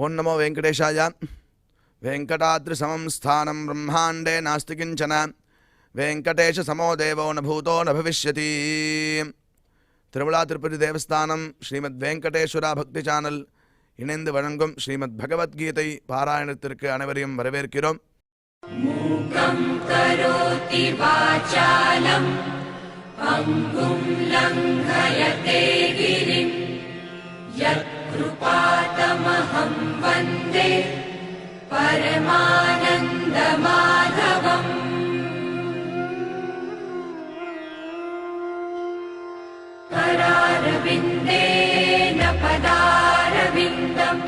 ओं नमो वेंकटेशाय। वेंकटाद्रिसमं स्थानं ब्रह्मांडे नास्ति किंचन, वेंकटेश समो देवो न भूतो न भविष्यति। திருவிழா திருப்பதி தேவஸ்தானம் ஸ்ரீமத் வெங்கடேஸ்வரா பக்தி சேனல் இணைந்து வழங்கும் ஸ்ரீமத் பகவத்கீதை பாராயணத்திற்கு அனைவரையும் வரவேற்கிறோம். மூகம் கரோதி வாசாலம் அங்கும் லங்கயதே கிரிம் யத் கிருபாதமஹம் வந்தே பரமானந்த மாதவம். करारविन्देन पदारविन्दम्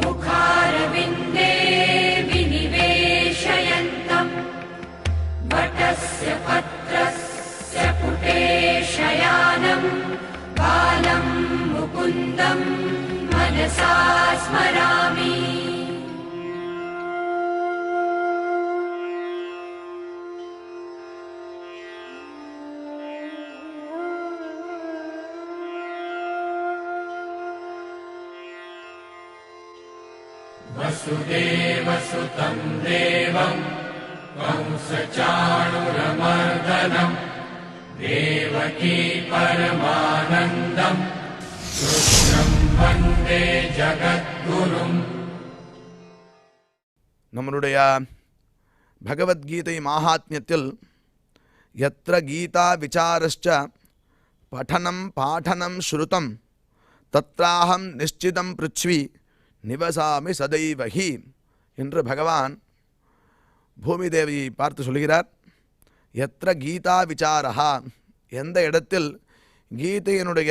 मुखारविन्दे विनिवेशयन्तम् वटस्य पत्रस्य पुटे शयानम् बालं मुकुन्दं मनसा स्मरामि. वसुदेवसुतं देवं कंसचाणूरमर्दनं देवकी परमानन्दं कृष्णं वन्दे जगद्गुरुम्. நம்மளுடைய பகவத்கீதை மாஹாத்மியத்தில் யத்ர கீதா விசாரஸ்ச படனம் பாடனம் ஸ்ருதம் தத்ராஹம் நிச்சிதம் பிருத்வி நிவசாமி சதைவஹி என்று பகவான் பூமி தேவியை பார்த்து சொல்கிறார். எத்திர கீதா விசாரா, எந்த இடத்தில் கீதையினுடைய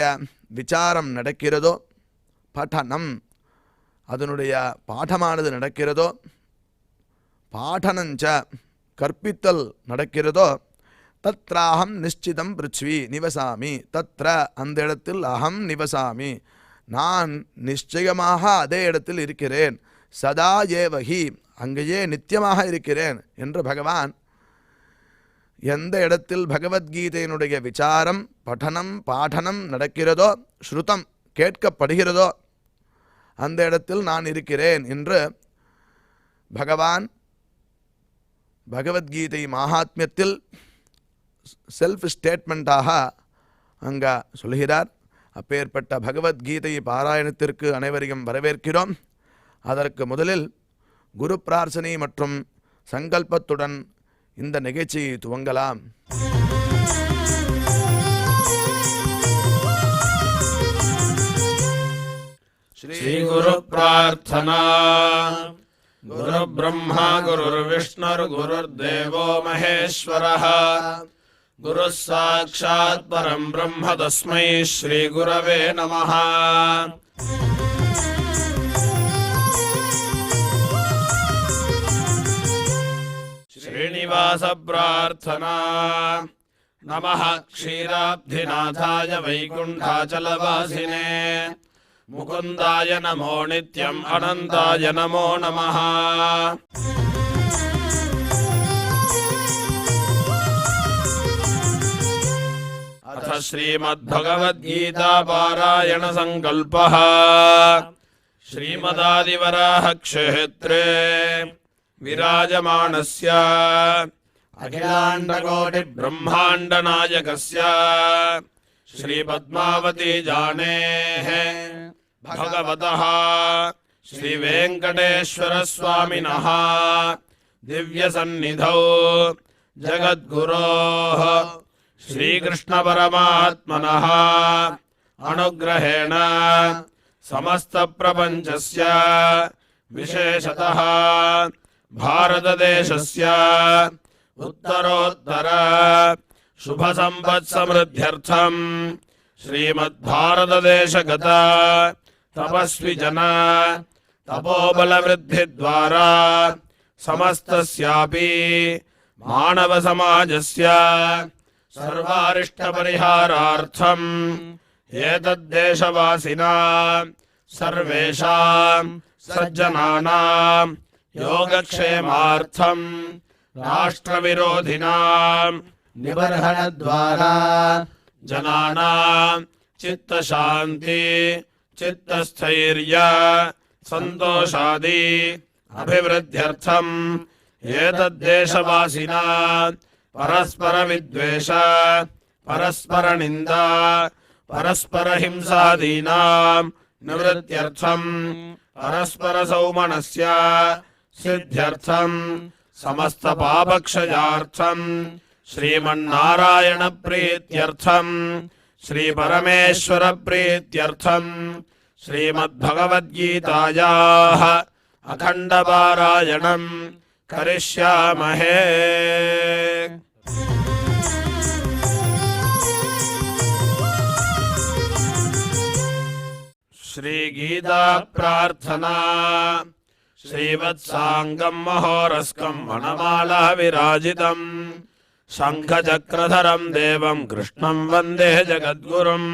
விசாரம் நடக்கிறதோ, படனம் அதனுடைய பாடமானது நடக்கிறதோ, பாடனஞ்ச கற்பித்தல் நடக்கிறதோ, தத்ராஹம் நிச்சிதம் பிருத்வி நிவசாமி, தத்ர அந்த இடத்தில் அகம் நிவசாமி நான் நிச்சயமாக அதே இடத்தில் இருக்கிறேன், சதா ஏவகி அங்கேயே நித்தியமாக இருக்கிறேன் என்று பகவான் எந்த இடத்தில் பகவத்கீதையினுடைய விசாரம் படனம் பாடனம் நடக்கிறதோ, ஸ்ருதம் கேட்கப்படுகிறதோ அந்த இடத்தில் நான் இருக்கிறேன் என்று பகவான் பகவத்கீதை மகாத்மியத்தில் செல்ஃப் ஸ்டேட்மெண்ட்டாக அங்கே சொல்கிறார். அப்பேற்பட்ட பகவத்கீதை பாராயணத்திற்கு அனைவரையும் வரவேற்கிறோம். அதற்கு முதலில் குரு பிரார்த்தனை மற்றும் சங்கல்பத்துடன் இந்த நிகழ்ச்சியை துவங்கலாம். ஸ்ரீ குரு பிரார்த்தனா. குரு பிரம்மா குரு விஷ்ணு குரு தேவோ மகேஸ்வரः गुरुः साक्षात् परं ब्रह्म तस्मै श्री गुरवे नमः. श्रीनिवास प्रार्थना. नमः क्षीराब्धिनाथाय वैकुण्ठाचलवासिने मुकुन्दाय नमो नित्यम् अनन्ताय नमो नमः. अथ श्रीमद्भगवद्गीता पारायण संकल्पः. श्रीमदादिवराह क्षेत्रे विराजमानस्य अखिलाण्डकोटि ब्रह्माण्ड नायकस्य श्रीपद्मावती जानेः भगवतः श्रीवेङ्कटेश्वर स्वामिनः दिव्यसन्निधौ जगद्गुरोः श्रीकृष्ण परमात्मनः अनुग्रहेण समस्त प्रपंचस्य विशेषतः भारतदेशस्य उत्तरोत्तर शुभ संपत् समृद्ध्यर्थं श्रीमद्भारतदेशगत तपस्वी जन तपोबल वृद्धि द्वारा समस्तस्यापि मानव समाजस्य सर्वारिष्ट परिहारार्थम् एतद्देशवासिनां सर्वेषां सज्जनानां योगक्षेमार्थं राष्ट्रविरोधिनां निबर्हणद्वारा जनानां चित्तशान्ति चित्तस्थैर्य सन्तोषादि अभिवृद्ध्यर्थम् एतद्देशवासिना परस्परविद्वेष परस्परनिन्दा परस्परहिंसादीनां निवृत्त्यर्थम् परस्परसौमनस्य सिद्ध्यर्थम् समस्तपापक्षयार्थम् श्रीमन्नारायणप्रीत्यर्थम् श्रीपरमेश्वरप्रीत्यर्थम् श्रीमद्भगवद्गीतायाः अखण्डपारायणम् करिष्यामहे। श्रीगीता प्रार्थना श्रीवत्साङ्गं महोरस्कं वनमाला विराजितम् शङ्खचक्रधरं देवं कृष्णं वन्दे जगद्गुरुम्।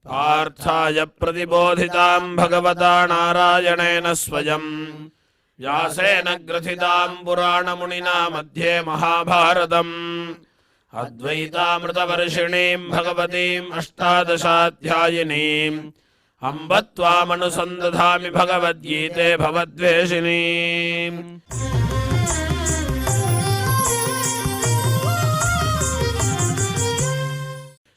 पार्थाय प्रतिबोधितां भगवता नारायणेन स्वयं व्यासेन ग्रथितां पुराणमुनिना मध्ये महाभारतम् अद्वैतामृतवर्षिणीं भगवतीम् अष्टादशाध्यायिनीम् अम्ब त्वामनुसन्दधामि भगवद्गीते भवद्वेषिणीम्।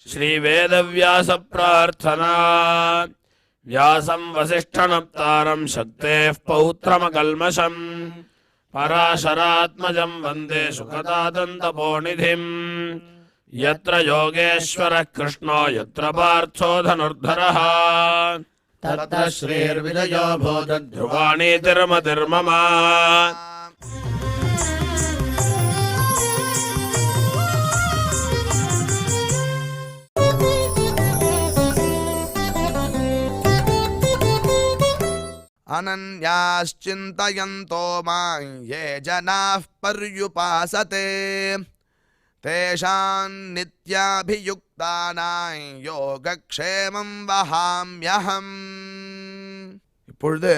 श्रीवेदव्यास प्रार्थना व्यासं वसिष्ठनप्तारं शक्तेः पौत्रमकल्मषम् पराशरात्मजं वन्दे सुखदातन्तपोनिधिम्। यत्र योगेश्वरः कृष्णो यत्र पार्थो धनुर्धरः तत्र श्रीर्विजयो भूतध्रुवाणि ध्रुवाणीतिर्मतिर्मम। अनन्याश्चिन्तयन्तो मां ये जनाः पर्युपासते तेषां नित्याभियुक्तानां योगक्षेमं वहाम्यहम्. இப்பொழுது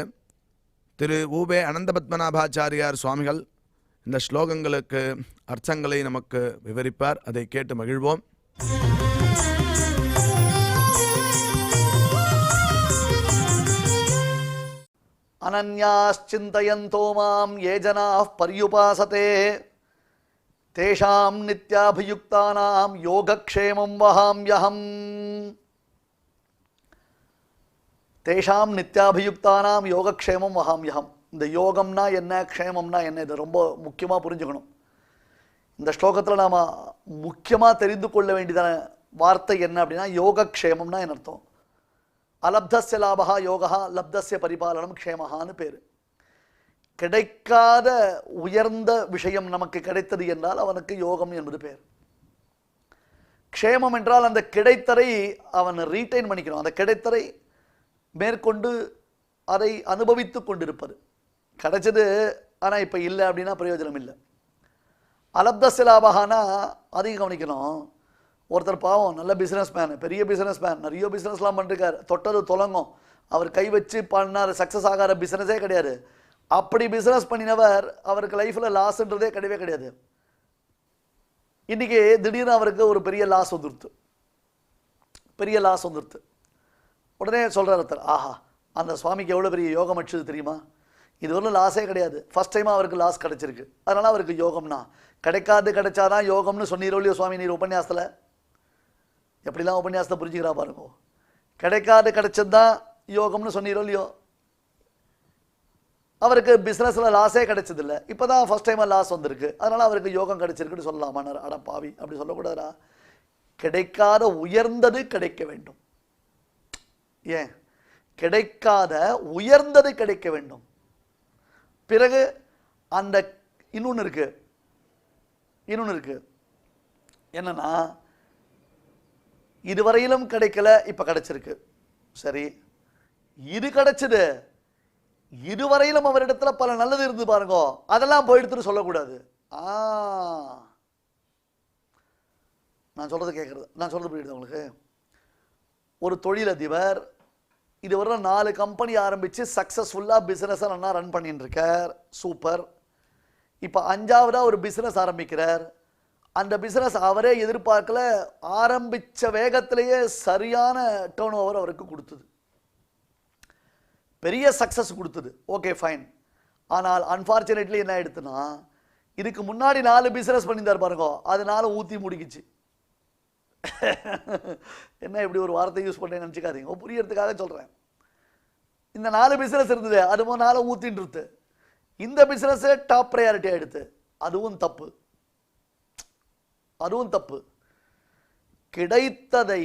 திரு ஊபே அனந்த பத்மநாபாச்சாரியார் சுவாமிகள் இந்த ஸ்லோகங்களுக்கு அர்த்தங்களை நமக்கு விவரிப்பார். அதை கேட்டு மகிழ்வோம். अनन्याश्चिन्तयन्तो मां ये जनाः पर्युपासते तेषां नित्याभियुक्तानां योगक्षेमं वहाम्यहम्. தேஷாம் நித்யாபியுக்தானாம் யோகக்ஷேமம் வகாம்யகம். இந்த யோகம்னா என்ன, க்ஷேமம்னா என்ன, இதை ரொம்ப முக்கியமாக புரிஞ்சுக்கணும். இந்த ஸ்லோகத்தில் நாம் முக்கியமாக தெரிந்து கொள்ள வேண்டியதான வார்த்தை என்ன அப்படின்னா யோகக்ஷேமம்னா என்ன அர்த்தம். அலப்தஸ்ய லாபகா யோகா லப்தஸ்ய பரிபாலனம் க்ஷேமஹான்னு பேர். கிடைக்காத உயர்ந்த விஷயம் நமக்கு கிடைத்தது என்றால் அவனுக்கு யோகம் என்பது பேர். க்ஷேமம் என்றால் அந்த கிடைத்தரை அவன் ரீட்டைன் பண்ணிக்கணும், அந்த கிடைத்தரை மேற்கொண்டு அதை அனுபவித்து கொண்டிருப்பது. கிடைச்சது ஆனால் இப்போ இல்லை அப்படின்னா பிரயோஜனம் இல்லை. அலப்தஸ்ய லாபகானா அதையும் கவனிக்கணும். ஒருத்தர் பாவம் நல்ல பிஸ்னஸ் மேன், பெரிய பிஸ்னஸ் மேன், நிறைய பிஸ்னஸ்லாம் பண்ணிருக்கார், தொட்டது தொலங்கும், அவர் கை வச்சு பண்ணார், சக்ஸஸ் ஆகாத பிஸ்னஸே கிடையாது. அப்படி பிஸ்னஸ் பண்ணினவர் அவருக்கு லைஃப்பில் லாஸ்ன்றதே கிடையவே கிடையாது. இன்றைக்கி திடீர்னு அவருக்கு ஒரு பெரிய லாஸ் வந்துடுத்து, உடனே சொல்கிறார் ஒருத்தர், ஆஹா அந்த சுவாமிக்கு எவ்வளோ பெரிய யோகம் அடிச்சது தெரியுமா, இது ஒன்றும் லாஸே கிடையாது, ஃபஸ்ட் டைமாக அவருக்கு லாஸ் கிடச்சிருக்கு, அதனால் அவருக்கு யோகம்னா. கிடைக்காது கிடைச்சாதான் யோகம்னு சொன்னீரோ இல்லையோ சுவாமி நீர் உபன்யாசத்தில். எப்படிலாம் உபன்யாசத்தை புரிஞ்சுக்கிறா பாருங்க. கிடைக்காது கிடைச்சது தான் யோகம்னு சொன்னீரோ இல்லையோ. அவருக்கு பிஸ்னஸில் லாஸே கிடைச்சதில்லை, இப்போ தான் ஃபஸ்ட் டைமாக லாஸ் வந்திருக்கு, அதனால் அவருக்கு யோகம் கிடைச்சிருக்குன்னு சொல்லலாமான்னார். அட பாவி, அப்படி சொல்லக்கூடாதா. கிடைக்காத உயர்ந்தது கிடைக்க வேண்டும். ஏன் கிடைக்காத உயர்ந்தது கிடைக்க வேண்டும். பிறகு அந்த இன்னொன்று இருக்கு என்னன்னா, இதுவரையிலும் கிடைக்கல, இப்ப கிடைச்சிருக்கு, சரி இது கிடைச்சது, இதுவரையிலும் அவரிடத்துல பல நல்லது இருந்து பாருங்க, அதெல்லாம் போயிடுத்துன்னு சொல்லக்கூடாது. நான் சொல்றது புரியுது உங்களுக்கு. ஒரு தொழிலதிபர் இதுவரை 4 கம்பெனி ஆரம்பிச்சு சக்சஸ்ஃபுல்லாக பிஸ்னஸை நல்லா ரன் பண்ணிட்டு இருக்கார், சூப்பர். இப்போ 5ஆவதா ஒரு பிஸ்னஸ் ஆரம்பிக்கிறார். அந்த பிஸ்னஸ் அவரே எதிர்பார்க்கல, ஆரம்பித்த வேகத்திலேயே சரியான டேர்ன் ஓவர் அவருக்கு கொடுத்தது, பெரிய சக்ஸஸ் கொடுத்தது. Okay fine. ஆனால் அன்ஃபார்ச்சுனேட்லி என்ன ஆயிடுத்துன்னா, இதுக்கு முன்னாடி 4 பிஸ்னஸ் பண்ணியிருந்தார் பாருங்க, அதனால ஊற்றி முடிக்கிச்சு. என்ன இப்படி ஒரு வார்த்தை யூஸ் பண்ணேன்னு நினச்சிக்காதீங்க, புரியறதுக்காக சொல்கிறேன். இந்த 4 பிஸ்னஸ் இருந்தது, அது 4 ஊற்றின்றது. இந்த பிஸ்னஸ் டாப் ப்ரையாரிட்டி ஆகிடுது, அதுவும் தப்பு, அதுவும் தப்பு. கிடைத்ததை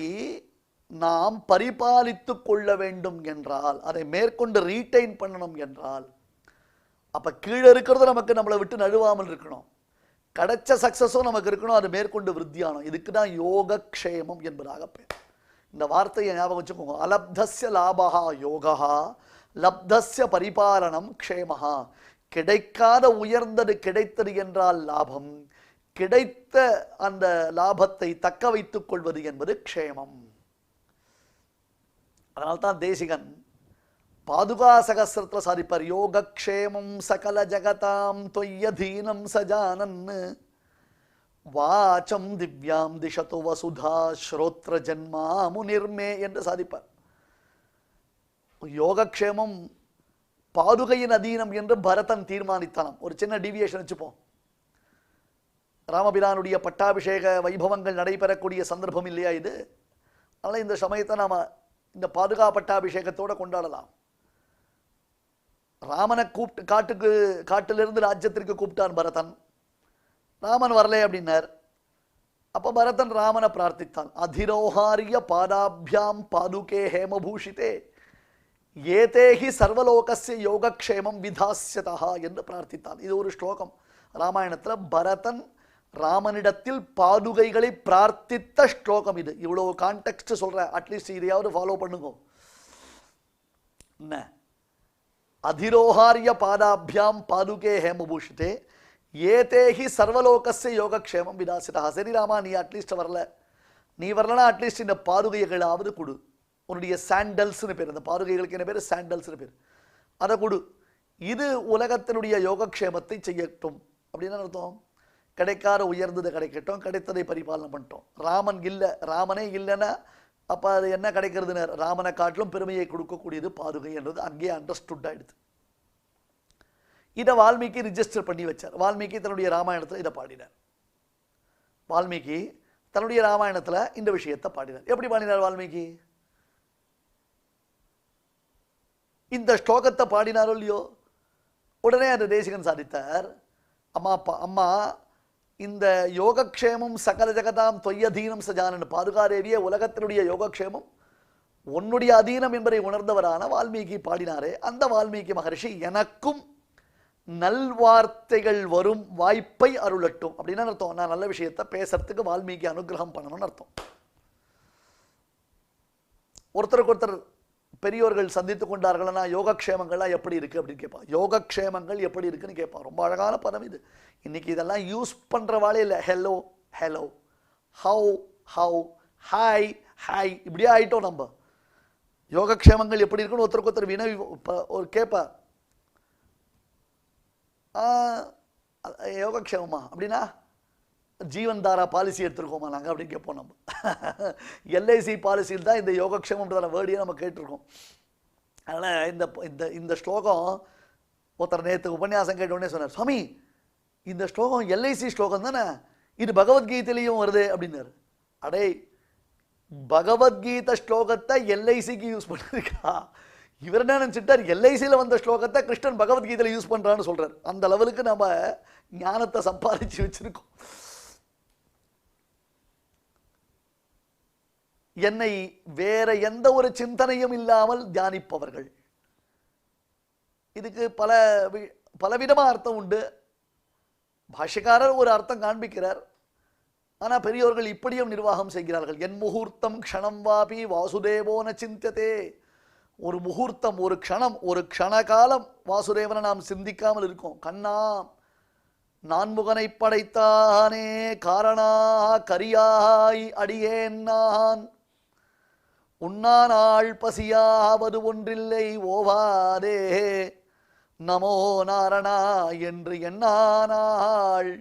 நாம் பரிபாலித்து கொள்ள வேண்டும் என்றால், அதை மேற்கொண்டு ரீட்டைன் பண்ணணும் என்றால், அப்போ கீழே இருக்கிறது நமக்கு நம்மளை விட்டு நழுவாமல் இருக்கணும், கிடைச்ச சக்ஸஸும் நமக்கு இருக்கணும், அது மேற்கொண்டு விருத்தியானோம். இதுக்கு தான் யோகக்ஷேமம் என்பதாக பேர். இந்த வார்த்தையை ஞாபகம் வச்சுக்கோங்க. அலப்தஸ்ய லாபஹா யோகா, லப்தஸ்ய பரிபாலனம் க்ஷேமஹா. கிடைக்காத உயர்ந்தது கிடைத்தது என்றால் லாபம், கிடைத்த அந்த லாபத்தை தக்க வைத்துக் கொள்வது என்பது க்ஷேமம். அதனால்தான் தேசிகன் பாதுகா சகஸ்ரத்தில் சாதிப்பார், யோகக்ஷேமம் சகல ஜகதாம் தொய்யதீனம் சஜானன் வாச்சம் திவ்யாம் திசது வசுதா ஸ்ரோத்ர ஜன்மா முனிர்மே என்று சாதிப்பார். யோகக்ஷேமம் பாதுகையின் அதீனம் என்று பரதன் தீர்மானித்தான். ஒரு சின்ன டீவியேஷன் வச்சுப்போம். ராமபிரானுடைய பட்டாபிஷேக வைபவங்கள் நடைபெறக்கூடிய சந்தர்ப்பம் இல்லையா இது? அதனால் இந்த சமயத்தை நாம் இந்த பாதுகா பட்டாபிஷேகத்தோடு கொண்டாடலாம். ராமனை கூப்பிட்டு காட்டிலிருந்து ராஜ்யத்திற்கு கூப்பிட்டான் பரதன். ராமன் வரலே அப்படின்னார். அப்போ பரதன் ராமனை பிரார்த்தித்தான். அதிரோஹாரிய பாதாபியாம் பாதுகே ஹேமபூஷிதே ஏதேஹி சர்வலோகஸ்ய யோகக்ஷேமம் விதாஸ்யதா என்று பிரார்த்தித்தான். இது ஒரு ஸ்லோகம் ராமாயணத்தில். பரதன் ராமனிடத்தில் பாதுகைகளை பிரார்த்தித்த ஸ்லோகம் இது. இவ்வளோ கான்டெக்ஸ்ட் சொல்கிறேன், அட்லீஸ்ட் இதையாவது ஃபாலோ பண்ணுங்க. என்ன அதிரோஹாரிய பாதாபியாம் பாதுகே ஹேமபூஷிதே ஏதேஹி சர்வலோகஸ்ய யோகக்ஷேமம் விதாசிதா. சரி ராமா, நீ அட்லீஸ்ட் வரல, நீ வரலனா அட்லீஸ்ட் இந்த பாதுகைகளாவது கொடு. உன்னுடைய சாண்டல்ஸ்னு பேர், இந்த பாதுகைகளுக்கு என்ன பேர்? சாண்டல்ஸ்னு பேர். அதை கொடு. இது உலகத்தினுடைய யோகக்ஷேமத்தை செய்யட்டும் அப்படின்னு அர்த்தம். கிடைக்காத உயர்ந்தது கிடைக்கட்டும், கிடைத்ததை பரிபாலனை பண்ணிட்டோம். ராமன் இல்லை, ராமனே இல்லைன்னா அப்போ அது என்ன கிடைக்கிறதுன்னு, ராமனை காட்டிலும் பெருமையை கொடுக்கக்கூடியது பாதுகை என்றது அங்கேயே அண்டர்ஸ்டுட் ஆயிடுது. இதை வால்மீகி ரிஜிஸ்டர் பண்ணி வச்சார். வால்மீகி தன்னுடைய ராமாயணத்தில் இதை பாடினார். வால்மீகி தன்னுடைய ராமாயணத்தில் இந்த விஷயத்தை பாடினார். எப்படி பாடினார் வால்மீகி? இந்த ஸ்லோகத்தை பாடினாரோ இல்லையோ, உடனே அந்த தேசிகன் சாதித்தார், அம்மா இந்த யோகக்ஷேமம் சகல ஜகதாம் தொய்யதீனம் சஜானன், பாதுகாதேவிய உலகத்தினுடைய யோகக்ஷேமம் உன்னுடைய அதீனம் என்பதை உணர்ந்தவரான வால்மீகி பாடினாரே, அந்த வால்மீகி மகரிஷி எனக்கும் நல்வார்த்தைகள் வரும் வாய்ப்பை அருளட்டும் அப்படின்னு அர்த்தம். நான் நல்ல விஷயத்தை பேசுறதுக்கு வால்மீகி அனுகிரகம் பண்ணணும்னு அர்த்தம். ஒருத்தருக்கு ஒருத்தர் பெரியோர்கள் சந்தித்து கொண்டார்கள்னா யோகக்ஷேமங்கள்லாம் எப்படி இருக்குது அப்படின்னு கேட்பான். யோகக்ஷேமங்கள் எப்படி இருக்குன்னு கேட்பான். ரொம்ப அழகான பதம் இது. இன்னைக்கு இதெல்லாம் யூஸ் பண்ணுறவாளே இல்லை. Hello hello, how how, hi hi, இப்படியே ஆகிட்டோம் நம்ம. யோகக்ஷேமங்கள் எப்படி இருக்குன்னு ஒருத்தருக்கு ஒருத்தர் வினவி ஒரு கேட்பா. யோகக்ஷேமமா அப்படின்னா ஜீவன் தாரா பாலிசி எடுத்துருக்கோமா நாங்கள் அப்படின்னு கேட்போம். நம்ம எல்ஐசி பாலிசியில் தான் இந்த யோகக்ஷேமம்ன்ற வேர்டையே நம்ம கேட்டிருக்கோம். அதனால் இந்த இந்த இந்த ஸ்லோகம் ஒருத்தர் நேற்று உபன்யாசம் கேட்டோடனே சொன்னார், சுவாமி இந்த ஸ்லோகம் எல்ஐசி ஸ்லோகம் தானே, இது பகவத்கீதையிலையும் வருது அப்படின்னாரு. அடே, பகவத்கீதை ஸ்லோகத்தை எல்ஐசிக்கு யூஸ் பண்ணிருக்கா? இவர் என்ன நினச்சிட்டார், எல்ஐசியில் வந்த ஸ்லோகத்தை கிருஷ்ணன் பகவத்கீதையில் யூஸ் பண்ணுறான்னு சொல்கிறார். அந்த லெவலுக்கு நம்ம ஞானத்தை சம்பாதிச்சு வச்சுருக்கோம். என்னை வேற எந்த ஒரு சிந்தனையும் இல்லாமல் தியானிப்பவர்கள். இதுக்கு பலவிதமாக அர்த்தம் உண்டு. பாஷ்யக்காரர் ஒரு அர்த்தம் காண்பிக்கிறார், ஆனால் பெரியோர்கள் இப்படியும் நிர்வாகம் செய்கிறார்கள். என் முகூர்த்தம் க்ஷணம் வாபி வாசுதேவோன சிந்தியதே. ஒரு முகூர்த்தம், ஒரு க்ஷணம், ஒரு க்ஷணகாலம் வாசுதேவனை நாம் சிந்திக்காமல் இருக்கோம். கண்ணா, நான்முகனை படைத்தானே காரணா கரியாய் அடியேன் நான், உண்ணானாள் பசியாவது ஒன்றில்லை ஓவாதே, நமோ நாரணா என்று எண்ணானாள்.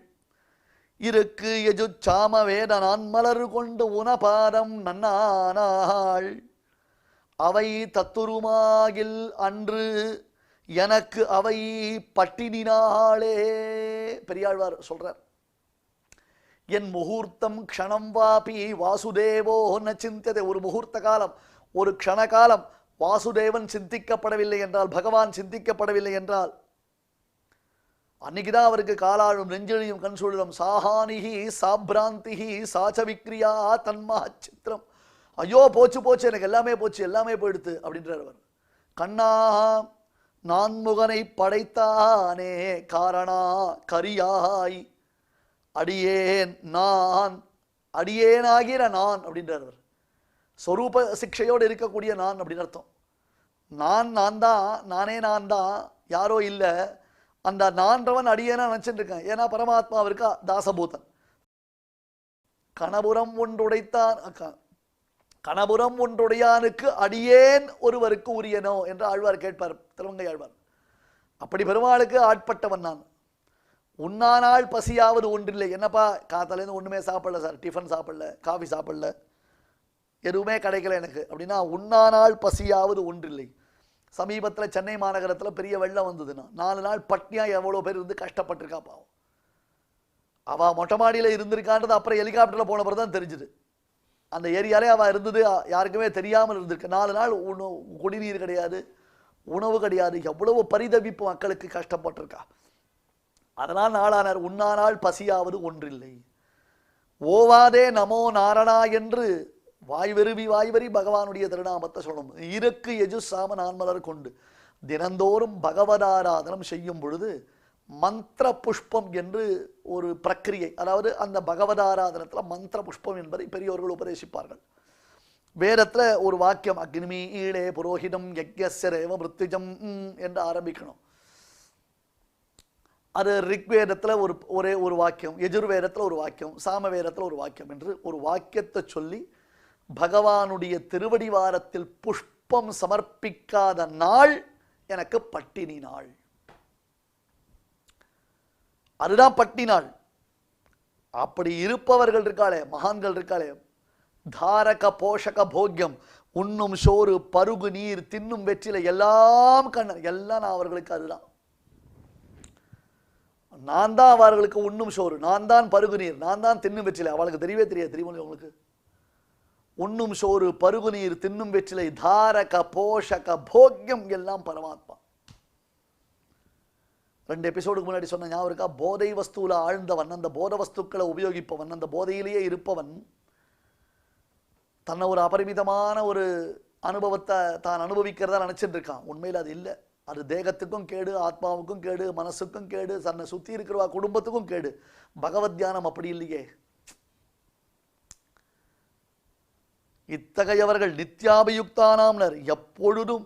இருக்கு எஜு சாம வேத நான் மலர் கொண்டு உனபாதம் நன்னானாள் அவை தத்துருமாகில் அன்று எனக்கு அவை பட்டினினாளே. பெரியாழ்வார் சொல்றார், என் முகூர்த்தம் க்ஷணம் வாபி வாசுதேவோ ந சிந்தியதே. ஒரு முகூர்த்த காலம், ஒரு க்ஷண காலம் வாசுதேவன் சிந்திக்கப்படவில்லை என்றால், பகவான் சிந்திக்கப்படவில்லை என்றால், அன்னைக்குதான் அவருக்கு காலாழும் நெஞ்செழியும் கண் சுழலும். சாஹானிஹி சாப்ராந்திஹி சாச்ச விக்ரியா தன்மா சித்திரம். ஐயோ போச்சு போச்சு, எனக்கு எல்லாமே போச்சு, எல்லாமே போயிடுத்து அப்படின்றார் அவர். கண்ணா நான்முகனை படைத்தானே காரணா கரியாய் அடியேன் நான், அடியேனாகிற நான் அப்படின்றார் அவர். ஸ்வரூப சிக்ஷையோடு இருக்கக்கூடிய நான் அப்படின்னு அர்த்தம். நான் தான், நானே நான் தான், யாரோ இல்லை. அந்த நான்றவன் அடியேனா நினைச்சுட்டு இருக்கேன். ஏன்னா பரமாத்மாவிற்கு தாசபூதன். கணபுரம் ஒன்றுடைத்தான், கணபுரம் ஒன்றுடையானுக்கு அடியேன் ஒருவருக்கு உரியனோ என்று ஆழ்வார் கேட்பார், திருமங்கை ஆழ்வார். அப்படி பெருமாளுக்கு ஆட்பட்டவன் நான். உண்ணானால் பசியாவது ஒன்றில்லை. என்னப்பா காத்தாலேருந்து ஒன்றுமே சாப்பிடல சார், டிஃபன் சாப்பிடல, காஃபி சாப்பிடல, எதுவுமே கிடைக்கல எனக்கு அப்படின்னா, உண்ணானால் பசியாவது ஒன்றில்லை. சமீபத்தில் சென்னை மாநகரத்தில் பெரிய வெள்ளம் வந்ததுன்னா 4 நாள் பட்னியாக எவ்வளோ பேர் இருந்து கஷ்டப்பட்டிருக்கா பாவம். அவள் மொட்டை மாடியில் இருந்திருக்கான்றது அப்புறம் ஹெலிகாப்டரில் போன பிறகு தான் தெரிஞ்சுது. அந்த ஏரியாலே அவள் இருந்தது யாருக்குமே தெரியாமல் இருந்திருக்கு. 4 நாள் குடிநீர் கிடையாது, உணவு கிடையாது. எவ்வளவு பரிதவிப்பு மக்களுக்கு கஷ்டப்பட்டிருக்கா. அதனால் நாளானார் உண்ணானால் பசியாவது ஒன்றில்லை. ஓவாதே நமோ நாரணா என்று வாய்வெறி பகவானுடைய திருநாமத்தை சொல்லணும். இருக்கு எஜு சாம நான்மலர் கொண்டு தினந்தோறும் பகவதாராதனம் செய்யும் பொழுது மந்திர புஷ்பம் என்று ஒரு பிரக்கிரியை, அதாவது அந்த பகவதாராதனத்தில் மந்திர புஷ்பம் என்பதை பெரியோர்கள் உபதேசிப்பார்கள். வேதத்தில் ஒரு வாக்கியம், அக்னிமி ஈழே புரோஹிதம் யக்ஞஸ்ய ரேவ மிருத்யுஜம் என்று ஆரம்பிக்கணும். அது ரிக்வேதத்தில் ஒரே ஒரு வாக்கியம், யஜுர்வேதத்தில் ஒரு வாக்கியம், சாமவேதத்தில் ஒரு வாக்கியம் என்று ஒரு வாக்கியத்தை சொல்லி பகவானுடைய திருவடிவாரத்தில் புஷ்பம் சமர்ப்பிக்காத நாள் எனக்கு பட்டினி நாள். அதுதான் பட்டினி நாள். அப்படி இருப்பவர்கள் இருக்காளே, மகான்கள் இருக்காளே, தாரக போஷக போக்கியம், உண்ணும் சோறு பருகு நீர் தின்னும் வெற்றிலை எல்லாம் கண்ணன், எல்லாம் நான் அவர்களுக்கு. அதுதான் நான் தான் அவர்களுக்கு உண்ணும் சோறு, நான் தான் பருகு நீர், நான் தான் தின்னும் வெற்றிலை. அவளுக்கு தெரியவே தெரியாது. தெரியுமா உங்களுக்கு? உண்ணும் சோறு பருகு நீர் தின்னும் வெற்றிலை தாரக போஷக போக்கியம் எல்லாம் பரமாத்மா. 2 எபிசோடுக்கு முன்னாடி சொன்ன ஞாபகம் இருக்கா? போதை வஸ்துல ஆழ்ந்தவன், அந்த போத வஸ்துக்களை உபயோகிப்பவன், அந்த போதையிலேயே இருப்பவன் தன்னை ஒரு அபரிமிதமான ஒரு அனுபவத்தை தான் அனுபவிக்கிறதா நினைச்சிட்டு இருக்கான். உண்மையில் அது இல்லை. அது தேகத்துக்கும் கேடு, ஆத்மாவுக்கும் கேடு, மனசுக்கும் கேடு, தன்னை சுற்றி இருக்கிறவா குடும்பத்துக்கும் கேடு. பகவத் தியானம் அப்படி இல்லையே. இத்தகையவர்கள் நித்யாபியுக்தானாம்னர், எப்பொழுதும்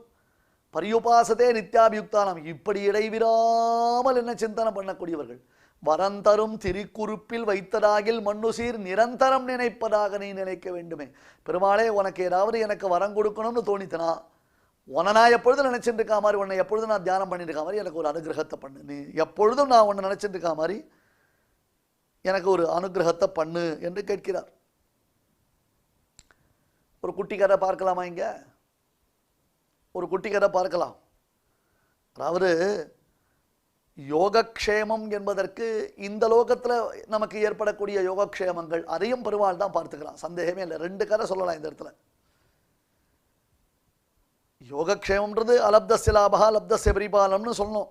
பரியுபாசத்தே நித்யாபியுக்தானாம், இப்படி இடைவிடாமல் என்ன சிந்தனை பண்ணக்கூடியவர்கள். வரந்தரும் திருக்குறுப்பில் வைத்ததாகில் மண்ணுசீர் நிரந்தரம் நினைப்பதாக நீ நினைக்க வேண்டுமே. பெருமாளே, உனக்கு ஏதாவது எனக்கு வரம் கொடுக்கணும்னு தோணித்தனா, உன்னை நான் எப்பொழுதும் நினைச்சிட்டு இருக்கா மாதிரி, உன்னை எப்பொழுதும் நான் தியானம் பண்ணிட்டு இருக்கா மாதிரி எனக்கு ஒரு அனுகிரகத்தை பண்ணு. நீ எப்பொழுதும் நான் உன்னை நினைச்சிட்டு இருக்கா மாதிரி எனக்கு ஒரு அனுகிரகத்தை பண்ணு என்று கேட்கிறார். ஒரு குட்டி கதை பார்க்கலாமா? இங்க ஒரு குட்டி கதை பார்க்கலாம். அதாவது யோகக்ஷேமம் என்பதற்கு இந்த லோகத்தில் நமக்கு ஏற்படக்கூடிய யோகக்ஷேமங்கள் அதையும் பெருமாள் தான் பார்த்துக்கலாம், சந்தேகமே இல்லை. 2 கதை சொல்லலாம் இந்த இடத்துல. யோகக்ஷேமம்ன்றது அலப்தஸ்ய லாபா லப்தஸ்ய பரிபாலம்னு சொல்லணும்.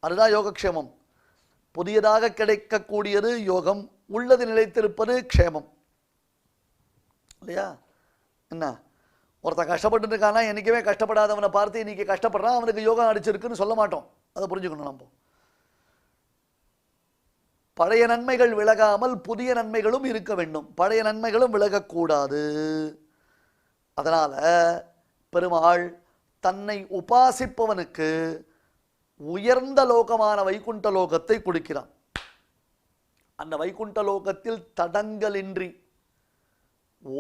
அதுதான் யோகக்ஷேமம். புதியதாக கிடைக்கக்கூடியது யோகம், உள்ளது நிலைத்திருப்பது க்ஷேமம் இல்லையா? என்ன, ஒருத்தன் கஷ்டப்பட்டு இருக்கானா, என்றைக்குமே கஷ்டப்படாதவனை பார்த்து இன்னைக்கு கஷ்டப்படுறான், அவனுக்கு யோகம் அடிச்சிருக்குன்னு சொல்ல மாட்டோம். அதை புரிஞ்சுக்கணும் நம்ம. பழைய நன்மைகள் விலகாமல் புதிய நன்மைகளும் இருக்க வேண்டும், பழைய நன்மைகளும் விலகக்கூடாது. அதனால பெருமாள் தன்னை உபாசிப்பவனுக்கு உயர்ந்த லோகமான வைகுண்ட லோகத்தை கொடுக்கிறான். அந்த வைகுண்ட லோகத்தில் தடங்கலின்றி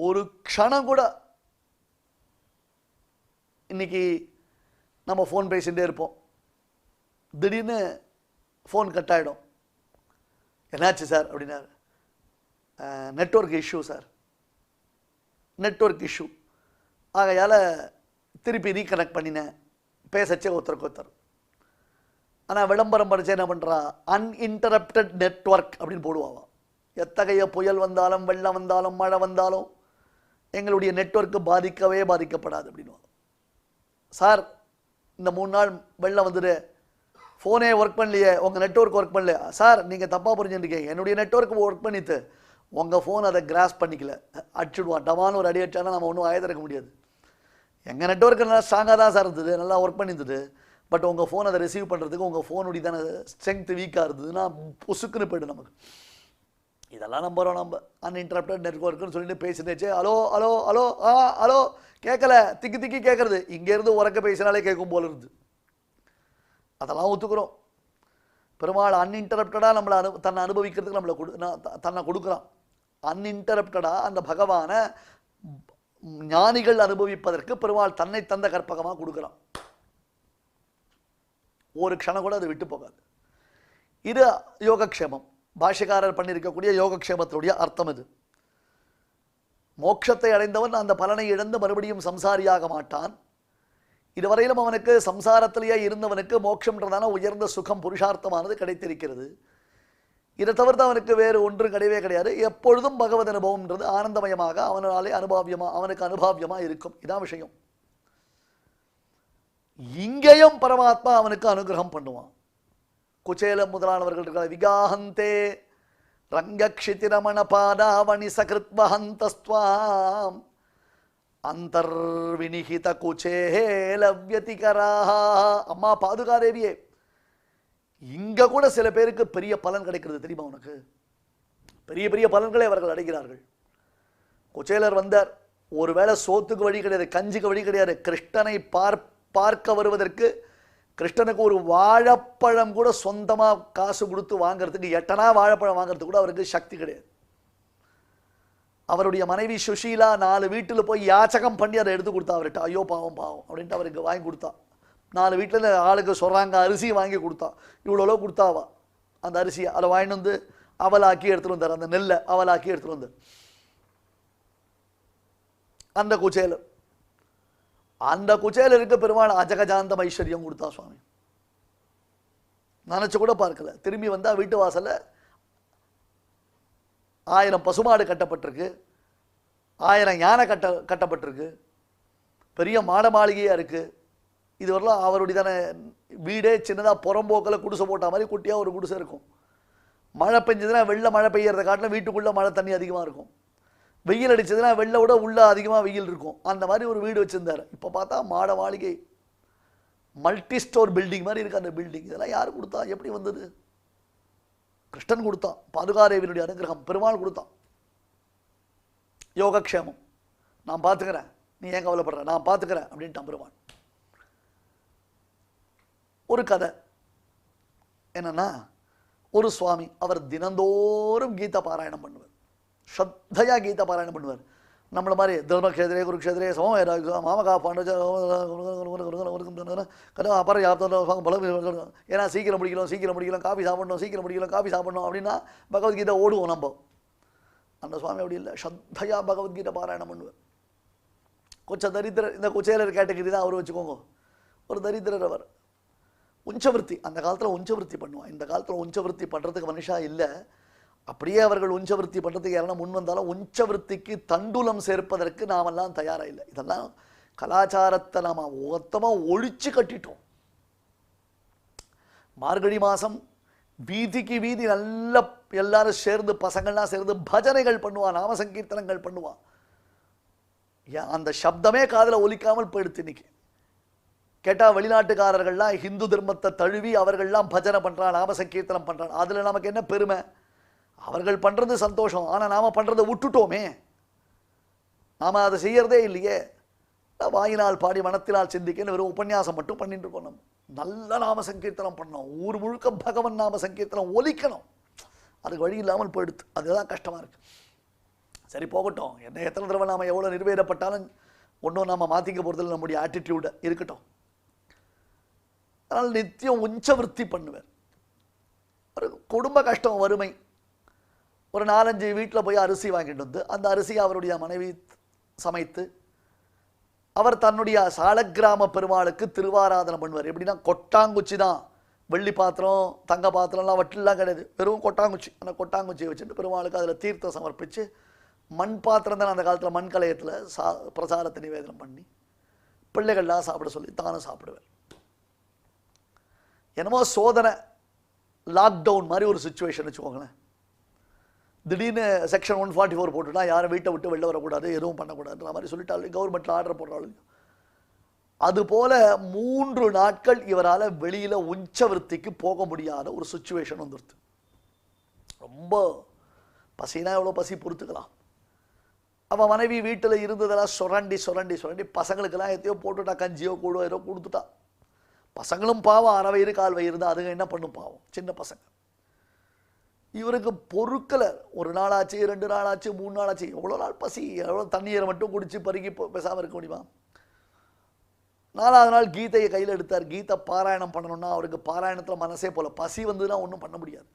ஒரு க்ஷணம் கூட, இன்னைக்கு நம்ம ஃபோன் பேசிகிட்டே இருப்போம், திடீர்னு ஃபோன் கட் ஆகிடும். என்னாச்சு சார் அப்படின்னாரு. Network issue sir, network issue. ஆகையால் திருப்பி ரீகனெக்ட் பண்ணினேன். பேசச்சே ஒருத்தருக்கு ஒருத்தர். ஆனால் விளம்பரம் படித்து என்ன பண்ணுறா, அன்இன்டரப்டட் நெட்வொர்க் அப்படின்னு போடுவாங்க. எத்தகைய புயல் வந்தாலும் வெள்ளம் வந்தாலும் மழை வந்தாலும் எங்களுடைய நெட்வொர்க்கு பாதிக்கப்படாது அப்படின்வாங்க. சார் இந்த 3 நாள் வெள்ளம் வந்துடு, ஃபோனே ஒர்க் பண்ணலையே, உங்கள் நெட்வொர்க் ஒர்க் பண்ணலையா? சார் நீங்கள் தப்பாக புரிஞ்சுருக்கீங்க, என்னுடைய நெட்வொர்க் ஒர்க் பண்ணிட்டு உங்கள் ஃபோன் அதை கிராஸ் பண்ணிக்கல, அடிச்சுடுவான். டமான்னு ஒரு அடி அடிச்சானா நம்ம ஒன்றும் ஆயத்திறக்க முடியாது. எங்கள் நெட்வொர்க்கு நல்லா ஸ்ட்ராங்காக தான் சார் இருந்தது, நல்லா ஒர்க் பண்ணியிருந்தது. பட் உங்கள் ஃபோன் அதை ரிசீவ் பண்ணுறதுக்கு உங்கள் ஃபோனுடைய தானே ஸ்ட்ரென்த் வீக்காக இருந்ததுன்னா பொசுக்குன்னு போய்டும் நமக்கு. இதெல்லாம் நம்புகிறோம் நம்ம. அன்இன்டரப்டட் நெட்வொர்க்குன்னு சொல்லிட்டு பேசினேச்சு. ஹலோ ஹலோ ஹலோ ஹலோ கேட்கல, திக்கி கேட்குறது. இங்கேருந்து உறக்க பேசினாலே கேட்கும் போல இருந்து. அதெல்லாம் ஒத்துக்கிறோம். பெருமாள் அன்இன்டரப்டடாக நம்மளை தன்னை அனுபவிக்கிறதுக்கு நம்மளை தன்னை கொடுக்குறான். அன்இன்டரப்டடாக அந்த பகவானை ஞானிகள் அனுபவிப்பதற்கு பெருமாள் தன்னை தந்த கற்பகமாக கொடுக்குறான். ஒரு க்ஷணம் கூட அது விட்டு போகாது. இது யோகக்ஷேமம். பாஷ்யக்காரர் பண்ணியிருக்கக்கூடிய யோகக்ஷேமத்துடைய அர்த்தம் இது. மோட்சத்தை அடைந்தவன் அந்த பலனை இழந்து மறுபடியும் சம்சாரியாக மாட்டான். இதுவரையிலும் அவனுக்கு சம்சாரத்திலேயே இருந்தவனுக்கு மோட்சம்ன்றதான உயர்ந்த சுகம் புருஷார்த்தமானது கிடைத்திருக்கிறது. இதை தவிர்த்து அவனுக்கு வேறு ஒன்றும் கிடையவே கிடையாது. எப்பொழுதும் பகவத் அனுபவம்ன்றது ஆனந்தமயமாக அவனாலே அவனுக்கு அனுபாவியமாக இருக்கும். இதான் விஷயம். இங்கேயும் பரமாத்மா அவனுக்கு அனுகிரகம் பண்ணுவான். குச்சேலம் முதலானவர்கள் இருக்கிற விகாஹந்தே ரங்கக்ஷிதிரமண பாதாவணி சகிருத்வஹந்தஸ்வாம் அந்தர்வினிஹித குச்சேலவ்யதிகராஹ. அம்மா பாதுகாதேவியே, இங்க கூட சில பேருக்கு பெரிய பலன் கிடைக்கிறது தெரியுமா உனக்கு? பெரிய பெரிய பலன்களை அவர்கள் அடைகிறார்கள். குச்சேலர் வந்தார். ஒருவேளை சோத்துக்கு வழி கிடையாது, கஞ்சிக்கு வழி கிடையாது. கிருஷ்ணனை பார்க்க வருவதற்கு கிருஷ்ணனுக்கு ஒரு வாழைப்பழம் கூட சொந்தமாக காசு கொடுத்து வாங்கிறதுக்கு, 8 அணா வாழைப்பழம் வாங்கிறதுக்கு கூட அவருக்கு சக்தி கிடையாது. அவருடைய மனைவி சுஷீலா 4 வீட்டில் போய் யாச்சகம் பண்ணி அதை எடுத்து கொடுத்தா அவர்கிட்ட. ஐயோ பாவம் அப்படின்ட்டு அவருக்கு வாங்கி கொடுத்தா. 4 வீட்டில் ஆளுக்கு சொல்கிறாங்க அரிசி வாங்கி கொடுத்தா. இவ்வளோ கொடுத்தாவா அந்த அரிசியை. அதை வாங்கிட்டு வந்து அவலாக்கி எடுத்துகிட்டு வந்தார். அந்த நெல்லை அவலாக்கி எடுத்துகிட்டு வந்தார் அந்த குச்சேலர். அந்த குச்சேலருக்கு பெருமாள் அஜகஜாந்தம் ஐஸ்வர்யம் கொடுத்தா சுவாமி. நினச்சி கூட பார்க்கல. திரும்பி வந்தால் வீட்டு வாசலில் 1000 பசுமாடு கட்டப்பட்டிருக்கு, 1000 யானை கட்டப்பட்டிருக்கு, பெரிய மாட மாளிகையாக இருக்குது. இதுவரைலாம் அவருடைய தானே வீடே சின்னதாக புறம்போக்கில் குடிசை போட்ட மாதிரி குட்டியாக ஒரு குடிசை இருக்கும். மழை பெஞ்சதுன்னா வெள்ளை மழை பெய்யறதை காட்டில் வீட்டுக்குள்ளே மழை தண்ணி அதிகமாக இருக்கும். வெயில் அடிச்சதுன்னா வெள்ளை விட உள்ள அதிகமாக வெயில் இருக்கும். அந்த மாதிரி ஒரு வீடு வச்சுருந்தார். இப்போ பார்த்தா மாட மாளிகை, மல்டி ஸ்டோர் பில்டிங் மாதிரி இருக்குது அந்த பில்டிங். இதெல்லாம் யார் கொடுத்தா, எப்படி வந்தது? கிருஷ்ணன் கொடுத்தான். பாதுகாதேவியினுடைய அனுகிரகம் பெருமாள் கொடுத்தான். யோகக்ஷேமம் நான் பார்த்துக்கிறேன், நீ ஏன் கவலைப்படுற, நான் பார்த்துக்கிறேன் அப்படின்ட்டான் பெருமாள். ஒரு கதை என்னன்னா, ஒரு சுவாமி அவர் தினந்தோறும் கீதா பாராயணம் பண்ணுவார். ஸ்ரத்தையா கீதா பாராயணம் பண்ணுவார். நம்மள மாதிரி தர்மக்ஷேத்திரே குருக்ஷேத்திரே சமம் மாமகா பாண்ட அப்புறம் ஏன்னா சீக்கிரம் முடிக்கலாம் காஃபி சாப்பிடணும் அப்படின்னா பகவத்கீதை ஓடுவோம் நம்ம. அந்த சுவாமி அப்படி இல்லை, ஸ்ரத்தையா பகவத்கீதை பாராயணம் பண்ணுவார். கொஞ்சம் தரித்திரர், இந்த குச்சேலர் கேட்டகிரி தான் அவர் வச்சுக்கோங்க. ஒரு தரித்திரர் அவர். உஞ்சவருத்தி, அந்த காலத்தில் உஞ்சவருத்தி பண்ணுவான். இந்த காலத்தில் உஞ்சவருத்தி பண்ணுறதுக்கு மனுஷா இல்லை. அப்படியே அவர்கள் உஞ்சவருத்தி பண்ணுறதுக்கு யாரெல்லாம் முன் வந்தாலும் உஞ்சவருத்திக்கு தண்டுலம் சேர்ப்பதற்கு நாமெல்லாம் தயாராக இல்லை. இதெல்லாம் கலாச்சாரத்தை நாம் மொத்தமாக ஒழிச்சு கட்டிட்டோம். மார்கழி மாதம் வீதிக்கு வீதி நல்ல எல்லாரும் சேர்ந்து பசங்கள்லாம் சேர்ந்து பஜனைகள் பண்ணுவான், நாம சங்கீர்த்தனங்கள் பண்ணுவான். அந்த சப்தமே காதில் ஒலிக்காமல் போயிடுத்து. இன்னைக்கு கேட்டால் வெளிநாட்டுக்காரர்கள்லாம் ஹிந்து தர்மத்தை தழுவி அவர்கள்லாம் பஜனை பண்ணுறான், நாம சங்கீர்த்தனம் பண்ணுறான். அதில் நமக்கு என்ன பெருமை? அவர்கள் பண்ணுறது சந்தோஷம், ஆனால் நாம் பண்ணுறதை விட்டுட்டோமே. நாம் அதை செய்யறதே இல்லையே. வாயினால் பாடி மனத்தினால் சிந்திக்கன்னு வெறும் உபன்யாசம் மட்டும் பண்ணிட்டு இருக்கோம். நம்ம நல்ல நாம சங்கீர்த்தனம் பண்ணோம், ஊர் முழுக்க பகவன் நாம சங்கீர்த்தனம் ஒலிக்கணும். அதுக்கு வழி இல்லாமல் போயிடுது. அதுதான் கஷ்டமாக இருக்குது. சரி போகட்டும், என்ன எத்தனை தடவை நாம் எவ்வளோ நிறைவேறப்பட்டாலும் ஒன்றும் நாம் மாற்றிக்க போகிறதில்ல, நம்முடைய ஆட்டிடியூடை இருக்கட்டும். அதனால் நித்தியம் உஞ்சவருத்தி பண்ணுவேன். ஒரு குடும்ப கஷ்டம், வறுமை, ஒரு 4-5 வீட்டில் போய் அரிசி வாங்கிட்டு வந்து அந்த அரிசியை அவருடைய மனைவி சமைத்து அவர் தன்னுடைய சாலக்கிராம பெருமாளுக்கு திருவாராதனை பண்ணுவார். எப்படின்னா கொட்டாங்குச்சி தான், வெள்ளி பாத்திரம் தங்க பாத்திரம்லாம் வட்டிலாம் கிடையாது, வெறும் கொட்டாங்குச்சி. அந்த கொட்டாங்குச்சியை வச்சுட்டு பெருமாளுக்கு அதில் தீர்த்தம் சமர்ப்பித்து மண் பாத்திரம் தானே அந்த காலத்தில் மண் கலையத்தில் பிரசாதத்தை நிவேதனம் பண்ணி பிள்ளைகள்லாம் சாப்பிட சொல்லி தானும் சாப்பிடுவேன். என்னமோ சோதனை லாக்டவுன் மாதிரி ஒரு சுச்சுவேஷன் வச்சுக்கோங்களேன். திடீர்னு செக்ஷன் 144 போட்டுட்டா யாரும் வீட்டை விட்டு வெளில வரக்கூடாது, எதுவும் பண்ணக்கூடாதுன்ற மாதிரி சொல்லிட்டாலும் கவர்மெண்ட்டில் ஆர்டர் போடுறாலும். அதுபோல 3 நாட்கள் இவரால் வெளியில் உச்சவருத்திக்கு போக முடியாத ஒரு சுச்சுவேஷன் வந்துடுது. ரொம்ப பசினா எவ்வளோ பசி பொறுத்துக்கலாம். அவன் மனைவி வீட்டில் இருந்ததெல்லாம் சுரண்டி சுரண்டி சுரண்டி பசங்களுக்கெல்லாம் எத்தையோ போட்டுட்டா, கஞ்சியோ கூடோ ஏதோ கொடுத்துட்டா. பசங்களும் பாவம், அரை வயிறு கால் வயிறு தான், அதுங்க என்ன பண்ணும் பாவம் சின்ன பசங்க. இவருக்கு பொறுக்கலை. 1 நாள் ஆச்சு, 2 நாள் ஆச்சு, 3 நாள் ஆச்சு. எவ்வளோ நாள் பசி, எவ்வளோ தண்ணீரை மட்டும் குடிச்சு பருகி பேசாமல் இருக்க முடியுமா? 4ஆவது நாள் கீதையை கையில் எடுத்தார். கீதை பாராயணம் பண்ணணும்னா அவருக்கு பாராயணத்தில் மனசே போல. பசி வந்ததுன்னா ஒன்றும் பண்ண முடியாது.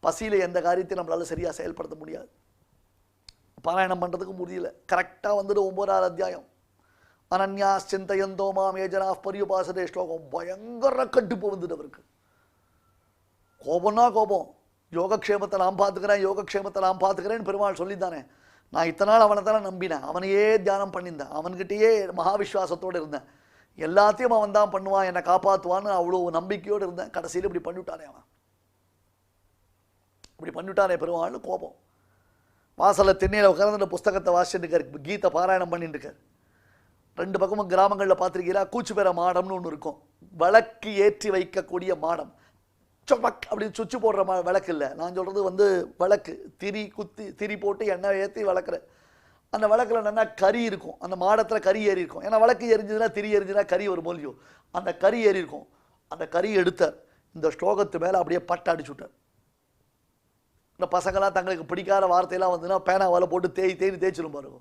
பசியில் எந்த காரியத்தையும் நம்மளால் சரியாக செயல்படுத்த முடியாது. பாராயணம் பண்ணுறதுக்கு முடியல. கரெக்டாக வந்துட்டு 9ஆவது அத்தியாயம் அனன்யா சிந்தையந்தோ மாம் ஏஜனா பரியுபாசதே ஸ்லோகம். பயங்கர கட்டுப்பு வந்துட்டு அவருக்கு. கோபம்னா கோபம். யோகக்ஷேமத்தை நான் பார்த்துக்கிறேன், யோகக்ஷேமத்தை நான் பார்த்துக்கிறேன்னு பெருமாள் சொல்லித்தானே. நான் இத்தனை நாள் அவனை தானே நம்பினேன், அவனையே தியானம் பண்ணியிருந்தேன், அவன்கிட்டயே மகாவிஸ்வாசத்தோடு இருந்தேன். எல்லாத்தையும் அவன் தான் பண்ணுவான், என்னை காப்பாற்றுவான்னு அவ்வளோ நம்பிக்கையோடு இருந்தேன். கடைசியில் இப்படி பண்ணிவிட்டானே அவன், இப்படி பண்ணிவிட்டானே பெருமாள்னு கோபம். வாசலில் திண்ணையில் உட்கார்ந்து புஸ்தகத்தை வாசிச்சுட்டு இருக்காரு, கீதை பாராயணம் பண்ணிட்டு இருக்காரு. 2 பக்கமும் கிராமங்களில் பார்த்துருக்கீங்களா, கூச்சுப்பேர மாடம்னு ஒன்று இருக்கும். விளக்கு ஏற்றி வைக்கக்கூடிய மாடம். சொமக் அப்படின்னு சுவிட்சு போடுற விளக்கு இல்லை, நான் சொல்கிறது விளக்கு திரி போட்டு எண்ணெய் ஏற்றி வளர்க்குற அந்த விளக்கில் நல்லா கறி இருக்கும். அந்த மாடத்தில் கறி ஏறி இருக்கும். ஏன்னா விளக்கு எரிஞ்சுதுன்னா திரி எரிஞ்சுன்னா கறி ஒரு மூலியோ, அந்த கறி ஏறி இருக்கும். அந்த கறி எடுத்தார், இந்த ஸ்லோகத்து மேலே அப்படியே பட்டு அடிச்சு விட்டார். இந்த பசங்களாம் தங்களுக்கு பிடிக்காத வார்த்தையெல்லாம் வந்துன்னா பேனாவால் போட்டு தேய்ச்சிடும் பாருங்க.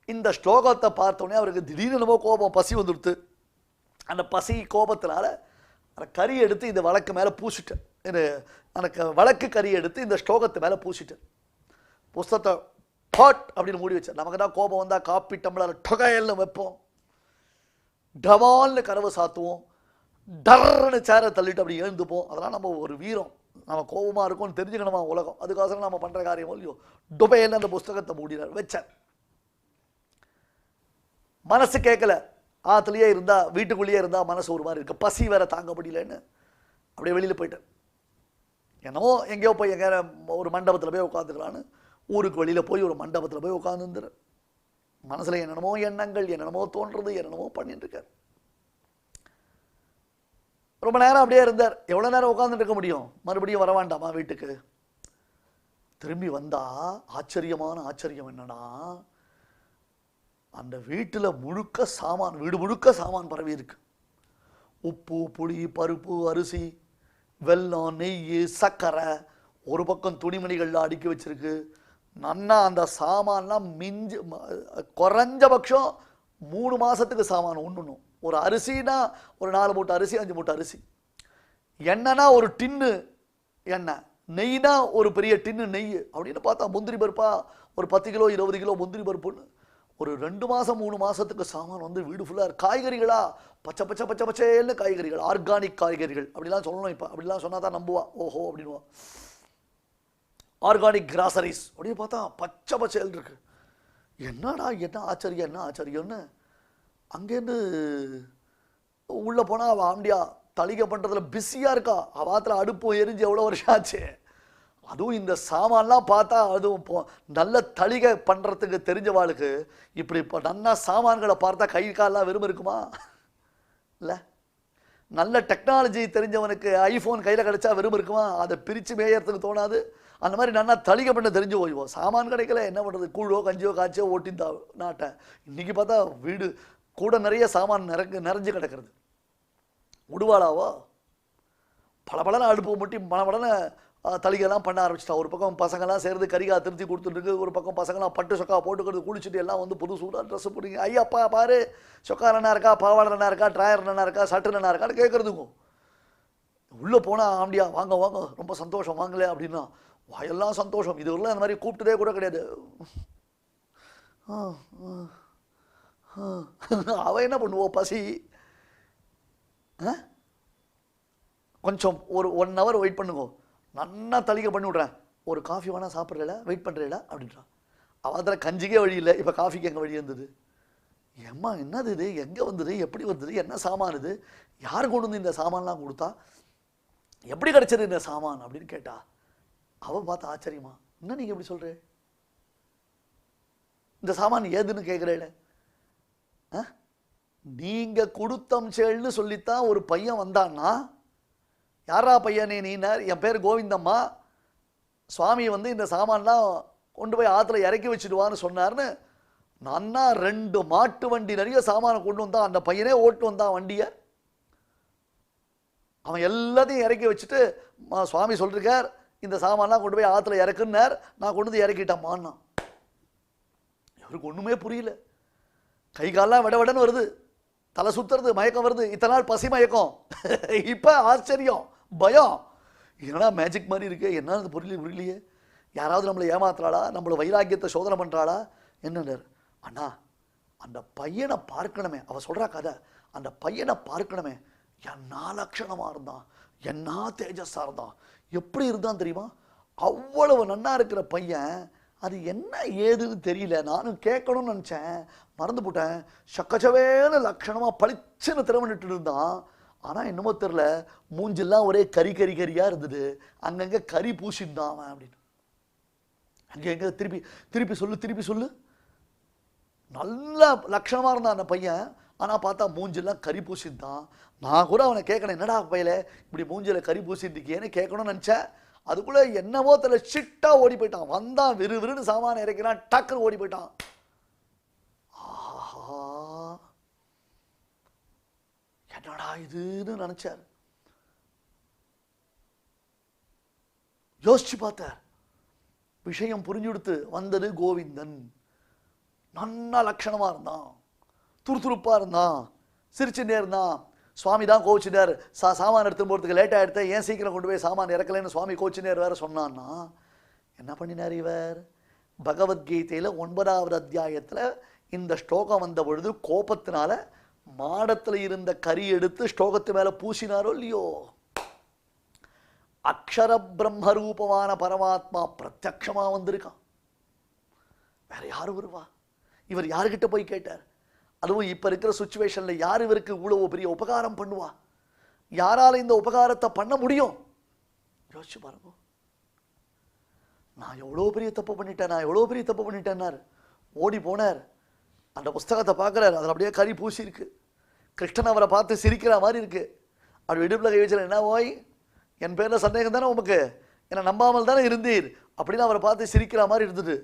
இந்த ஸ்லோகத்தை பார்த்தோன்னே அவருக்கு திடீர்னு நம்ம கோபம், பசி வந்துடுத்து. அந்த பசி கோபத்தினால அந்த கறி எடுத்து இந்த வழக்கு மேலே பூசிட்டேன். எனக்கு வழக்கு கறி எடுத்து இந்த ஸ்லோகத்து மேலே பூசிட்டேன். புஸ்தத்தை பாட் அப்படின்னு மூடி வச்சேன். நமக்கு தான் கோபம் வந்தால் காப்பி டம்ளர் டொகையல்னு வைப்போம், டவால்னு கதவை சாத்துவோம், டர்ன்னு சேரை தள்ளிட்டு அப்படி எழுந்துப்போம். அதெல்லாம் நம்ம ஒரு வீரம். நம்ம கோபமாக இருக்கும்னு தெரிஞ்சுக்கணுமா உலகம், அதுக்காக நம்ம பண்ணுற காரியம் இல்லையோ. டொபையல்னு அந்த புஸ்தகத்தை மூடினார், வச்சேன். மனசு கேட்கல. ஆற்றுலையே இருந்தால், வீட்டுக்குள்ளேயே இருந்தால் மனசு ஒரு மாதிரி இருக்குது. பசி வேற தாங்க முடியலன்னு அப்படியே வெளியில் போயிட்டேன். என்னமோ எங்கேயோ போய் எங்கே ஒரு மண்டபத்தில் போய் உட்காந்துக்கலான்னு ஊருக்கு வெளியில் போய் ஒரு மண்டபத்தில் போய் உட்காந்துருந்துறேன். மனசில் என்னென்னமோ எண்ணங்கள், என்னென்னமோ தோன்றது, என்னென்னமோ பண்ணிட்டு இருக்கார். ரொம்ப நேரம் அப்படியே இருந்தார். எவ்வளோ நேரம் உட்காந்துட்டு இருக்க முடியும்? மறுபடியும் வர வேண்டாமா வீட்டுக்கு? திரும்பி வந்தால் ஆச்சரியம் என்னன்னா, அந்த வீட்டில் முழுக்க சாமான், வீடு முழுக்க சாமான் பரவி இருக்கு. உப்பு, புளி, பருப்பு, அரிசி, வெல்லம், நெய், சர்க்கரை, ஒரு பக்கம் துணிமணிகள்லாம் அடுக்கி வச்சிருக்கு. நன்னா அந்த சாமான்லாம் குறைஞ்சபட்சம் 3 மாதத்துக்கு சாமான் ஒன்றுணும். ஒரு அரிசினா ஒரு 4 மூட்டை அரிசி, 5 மூட்டை அரிசி. எண்ணெய்னா ஒரு டின்னு எண்ணெய், நெய்னா ஒரு பெரிய டின்னு நெய். அப்படின்னு பார்த்தா முந்திரி பருப்பா ஒரு 10 கிலோ 20 கிலோ முந்திரி பருப்புன்னு ஒரு 2 மாதம் 3 மாதத்துக்கு சாமான் வீடு ஃபுல்லாக. காய்கறிகளா பச்சை பச்சை பச்சை பச்சைன்னு காய்கறிகள், ஆர்கானிக் காய்கறிகள் அப்படிலாம் சொல்லணும். இப்போ அப்படிலாம் சொன்னால் தான் நம்புவா, ஓஹோ அப்படின்வா. ஆர்கானிக் கிராசரிஸ் அப்படின்னு பார்த்தா பச்சை பச்சைகள் இருக்கு. என்னடா என்ன ஆச்சரியம்னு அங்கேருந்து உள்ளே போனால் அவள் ஆண்டியா தளிகை பண்ணுறதுல பிஸியாக இருக்கா. அவாத்தில் அடுப்பும் எரிஞ்சு எவ்வளோ வருஷம் ஆச்சு. அதுவும் இந்த சாமான்லாம் பார்த்தா, அதுவும் நல்ல தளிகை பண்ணுறதுக்கு தெரிஞ்சவாளுக்கு இப்படி இப்போ நல்ல சாமான்களை பார்த்தா கை காலெலாம் வெறும் இருக்குமா? இல்லை, நல்ல டெக்னாலஜி தெரிஞ்சவனுக்கு ஐஃபோன் கையில் கிடச்சா வெறும் இருக்குமா? அதை பிரித்து மேயறதுக்கு தோணாது. அந்த மாதிரி நல்லா தளிகை பண்ண தெரிஞ்சு போய்வோம். சாமான் கிடைக்கல, என்ன பண்ணுறது? கூழோ கஞ்சியோ காய்ச்சியோ ஓட்டின் நாட்டை. இன்றைக்கி பார்த்தா வீடு கூட நிறைய சாமான் நிறைஞ்சு கிடக்கிறது. உடுவாளாவோ பளபளன்னு அடுப்பு முட்டி பளபளன்னு தளிகைலாம் பண்ண ஆரம்பிச்சிட்டா. ஒரு பக்கம் பசங்கள்லாம் சேர்ந்து கறிகா திருத்தி கொடுத்துட்டு, ஒரு பக்கம் பசங்களாம் பட்டு சொக்கா போட்டுக்கிறது, குளிச்சுட்டு எல்லாம் புது சூடாக ட்ரெஸ் போடுங்க. ஐயாப்பா பாரு, சொக்கா என்ன இருக்கா, பாவாடை என்ன இருக்கா, ட்ராயர் என்ன இருக்கா, சட்டு என்ன இருக்கான்னு கேட்குறதுக்கும் உள்ளே போனால் ஆண்டியா வாங்க வாங்க ரொம்ப சந்தோஷம் வாங்கல அப்படின்னா வாயெல்லாம் சந்தோஷம். இதுவரெல்லாம் அந்த மாதிரி கூப்பிட்டதே கூட கிடையாது. அவன் என்ன பண்ணுவோம், பசி, கொஞ்சம் ஒரு 1 hour வெயிட் பண்ணுங்க, நன்னா தளிகை பண்ணி விட்றேன், ஒரு காஃபி வேணா சாப்பிட்றல, வெயிட் பண்ணுறல அப்படின்றான். அவன் அதில் கஞ்சிக்கே வழி இல்லை, இப்போ காஃபிக்கு எங்கே வழி இருந்தது? ஏம்மா என்னது இது, எங்கே வந்தது, எப்படி வந்தது, என்ன சாமான் இது, யார் கொண்டு வந்து இந்த சாமான்லாம் கொடுத்தா, எப்படி கிடைச்சது இந்த சாமான் அப்படின்னு கேட்டா அவன் பார்த்து ஆச்சரியமா, என்ன நீங்கள் எப்படி சொல்கிற, இந்த சாமான் ஏதுன்னு கேட்குறேன். நீங்கள் கொடுத்தம்சேல்னு சொல்லித்தான் ஒரு பையன் வந்தான்னா, யாரா பையனே நீனார், என் பேர் கோவிந்தம்மா, சுவாமி வந்து இந்த சாமான்லாம் கொண்டு போய் ஆற்றுல இறக்கி வச்சுடுவான்னு சொன்னார்னு நன்னா 2 மாட்டு வண்டி நிறைய சாமானை கொண்டு வந்தான். அந்த பையனே ஓட்டு வந்தான் வண்டியை. அவன் எல்லாத்தையும் இறக்கி வச்சுட்டு சுவாமி சொல்லிருக்கார் இந்த சாமான்லாம் கொண்டு போய் ஆற்றுல இறக்குன்னார், நான் கொண்டு வந்து இறக்கிட்டேம்மான்னா. இவருக்கு ஒன்றுமே புரியல. கை காலெல்லாம் விடன்னு வருது, தலை சுத்துறது, மயக்கம் வருது. இத்தனை நாள் பசி மயக்கம், இப்போ ஆச்சரியம், பயம். என்னடா மேஜிக் மாதிரி இருக்கு, என்ன புரியலையே, யாராவது நம்மளை ஏமாத்துறாளா, நம்மளை வைராக்கியத்தை சோதனை பண்ணுறாளா என்னன்னார். அண்ணா அந்த பையனை பார்க்கணுமே, அவள் சொல்கிறா கதை, அந்த பையனை பார்க்கணுமே, என்ன லட்சணமாக இருந்தான், என்ன தேஜஸாக இருந்தான், எப்படி இருந்தான் தெரியுமா, அவ்வளவு நன்னா இருக்கிற பையன், அது என்ன ஏதுன்னு தெரியல, நானும் கேட்கணும்னு நினச்சேன், மறந்து போட்டேன், சக்கச்சவேன்னு லட்சணமாக பளிச்சுன்னு திறமணிட்டு இருந்தான். ஆனால் என்னமோ தெரில, மூஞ்செல்லாம் ஒரே கரியாக இருந்தது, அங்கங்கே கறி பூசிருந்தான் அவன் அப்படின்னு. அங்கே எங்கே திருப்பி சொல்லு, நல்ல லட்சணமாக இருந்தான் அந்த பையன், ஆனால் பார்த்தா மூஞ்செல்லாம் கறி பூசிருந்தான். நான் கூட அவனை கேட்கணும், என்னடா பையல இப்படி மூஞ்சில் கறி பூசிருக்கேன்னு கேட்கணும்னு நினச்சேன். அதுக்குள்ளே என்னவோ தெரியல சிட்டாக ஓடி போயிட்டான். வந்தான், விறுவிறுன்னு சாமான இறக்கிறான், டக்குன்னு ஓடி போயிட்டான். ஆஹா என்னடா இதுன்னு நினச்சார். யோசிச்சு பார்த்தார், விஷயம் புரிஞ்சுடுத்து. வந்தது கோவிந்தன், நன்னா லட்சணமாக இருந்தான், துருதுருப்பாக இருந்தான், சிரிச்சுட்டே இருந்தான். சுவாமி தான் கோச்சினார், சாமான் எடுத்துன்னு போகிறதுக்கு லேட்டாக எடுத்தேன், ஏன் சீக்கிரம் கொண்டு போய் சாமான் இறக்கலைன்னு சுவாமி கோச்சினார் வேறு சொன்னான்னா. என்ன பண்ணினார் இவர், பகவத்கீதையில் 9வது அத்தியாயத்தில் இந்த ஸ்லோகம் வந்த பொழுது கோபத்தினால மாடத்தில் இருந்த கறி எடுத்து ஸ்லோகத்து மேலே பூசினாரோ இல்லையோ, அக்ஷர பிரம்மரூபமான பரமாத்மா பிரத்யக்ஷமாக வந்திருக்கான். வேற யாரும் வருவா, இவர் யாருக்கிட்ட போய் கேட்டார்? அதுவும் இப்போ இருக்கிற சுச்சுவேஷனில் யார் இவருக்கு இவ்வளோ பெரிய உபகாரம் பண்ணுவா, யாரால இந்த உபகாரத்தை பண்ண முடியும்? யோசிச்சு பாருங்க. நான் எவ்வளோ பெரிய தப்பு பண்ணிட்டேன்னார். ஓடி போனார், அந்த புஸ்தகத்தை பார்க்குறாரு, அதில் அப்படியே கறி பூசி இருக்கு. கிருஷ்ணன் அவரை பார்த்து சிரிக்கிற மாதிரி இருக்கு. அப்படி இடுப்பில் கை வச்சு, என்ன ஓய் என் பேரில் சந்தேகம் தானே உமக்கு, என்னை நம்பாமல் தானே இருந்தீர் அப்படின்னு அவரை பார்த்து சிரிக்கிற மாதிரி இருந்தது.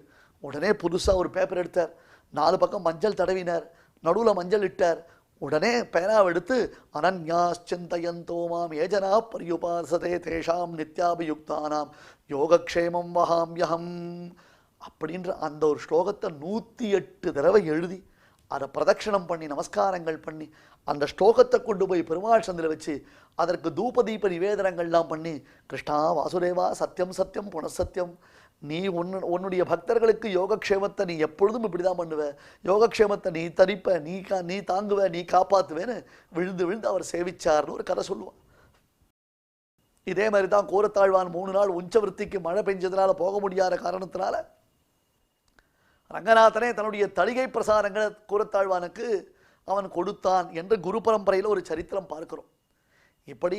உடனே புதுசாக ஒரு பேப்பர் எடுத்தார், 4 பக்கம் மஞ்சள் தடவினார், நடுவில் மஞ்சள் இட்டார். உடனே பேனாவை எடுத்து அனன்யாச்சிந்தயந்தோ மாம் ஏஜனா பரியுபாசதே தேஷாம் நித்யாபியுக்தானாம் யோகக்ஷேமம் வஹாம்யஹம் அப்படின்ற அந்த ஒரு ஸ்லோகத்தை 108 தடவை எழுதி அதை பிரதட்சணம் பண்ணி நமஸ்காரங்கள் பண்ணி அந்த ஸ்லோகத்தை கொண்டு போய் பெருமாள் சந்தில் வச்சு அதற்கு தூபதீப நிவேதனங்கள்லாம் பண்ணி, கிருஷ்ணா வாசுதேவா சத்தியம் சத்தியம் புனசத்தியம், நீ உன்னுடைய பக்தர்களுக்கு யோகக்ஷேமத்தை நீ எப்பொழுதும் இப்படி தான் பண்ணுவ, யோகக்ஷேமத்தை நீ தரிப்ப, நீ தாங்குவ, நீ காப்பாற்றுவேன்னு விழுந்து அவர் சேவிச்சார்னு ஒரு கதை சொல்லுவான். இதே மாதிரி தான் கூரத்தாழ்வான் 3 நாள் உஞ்சவருத்திக்கு மழை பெஞ்சதுனால போக முடியாத காரணத்தினால ரங்கநாதனே தன்னுடைய தளிகை பிரசாரங்களை கூரத்தாழ்வானுக்கு அவன் கொடுத்தான் என்று குரு பரம்பரையில் ஒரு சரித்திரம் பார்க்கிறோம். இப்படி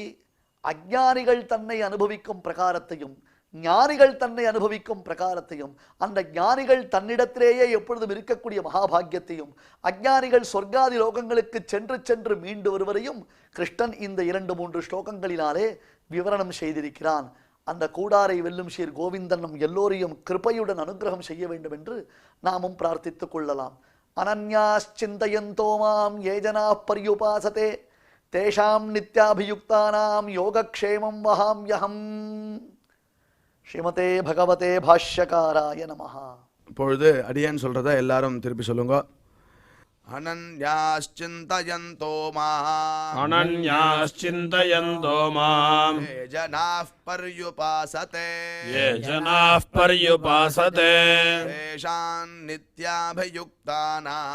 அஞ்ஞானிகள் தன்னை அனுபவிக்கும் பிரகாரத்தையும் ஞானிகள் தன்னை அனுபவிக்கும் பிரகாரத்தையும், அந்த ஞானிகள் தன்னிடத்திலேயே எப்பொழுதும் இருக்கக்கூடிய மகாபாகியத்தையும், அஞ்ஞானிகள் சொர்க்காதி லோகங்களுக்கு சென்று மீண்டு வருவதையும் கிருஷ்ணன் இந்த 2-3 ஸ்லோகங்களினாலே விவரணம் செய்திருக்கிறான். அந்த கூடாரை வெல்லும் ஸ்ரீ கோவிந்தன் நம் எல்லோரையும் கிருபையுடன் அனுகிரகம் செய்ய வேண்டும் என்று நாமும் பிரார்த்தித்துக் கொள்ளலாம். அனன்யாச்சிந்தயந்தோ மாம் ஏஜனா பரியுபாசதே தேஷாம் நித்யாபியுக்தானாம் யோகக்ஷேமம் வஹாம்யஹம். ஸ்ரீமதே பகவதே பாஷ்யகாராய நமஹ. இப்பொழுது அடியேன் சொல்கிறத எல்லாரும் திருப்பி சொல்லுங்க. अनन्याश्चिन्तयन्तो माम् अनन्याश्चिन्तयन्तो माम् ये जनाः पर्युपासते ये जनाः पर्युपासते तेषां नित्याभियुक्तानाम्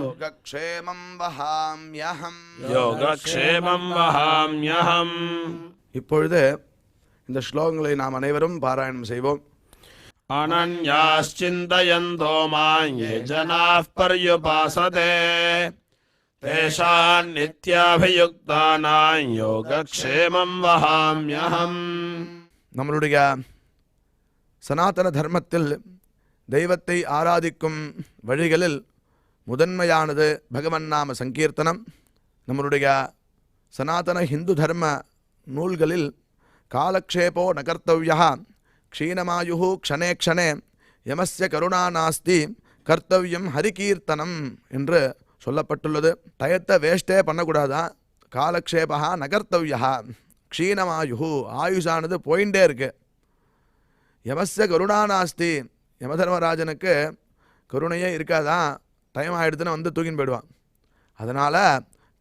योगक्षेमं वहाम्यहम् योगक्षेमं वहाम्यहम् இப்பொழுது இந்த ஸ்லோகங்களை நாம் அனைவரும் பாராயணம் செய்வோம். अनन्याश्चिन्तयन्तो माम् ये जनाः पर्युपासते तेषाम् नित्याभियुक्तानाम् योगक्षेमं वहाम्यहम्. நம்மளுடைய சனாதன தர்மத்தில் தெய்வத்தை ஆராதிக்கும் வழிகளில் முதன்மையானது பகவன் நாம சங்கீர்த்தனம். நம்மளுடைய சனாதன ஹிந்து தர்ம நூல்களில் காலக்ஷேபோ நகர்த்தவ்யா க்ஷீணமாயு க்ஷணே க்ஷணே யமஸ்ய கருணா நாஸ்தி கர்த்தவ்யம் ஹரிகீர்த்தனம் என்று சொல்லப்பட்டுள்ளது. டயத்தை வேஸ்டே பண்ணக்கூடாதான். காலக்ஷேபா நகர்த்தவ்யா க்ஷீணமாயு ஆயுஷானது போயிட்டே இருக்கு. யமஸ்ய கருணா நாஸ்தி யமதர்மராஜனுக்கு கருணையே இருக்காதான். டைம் ஆகிடுதுன்னு வந்து தூக்கின்னு போயிடுவான். அதனால்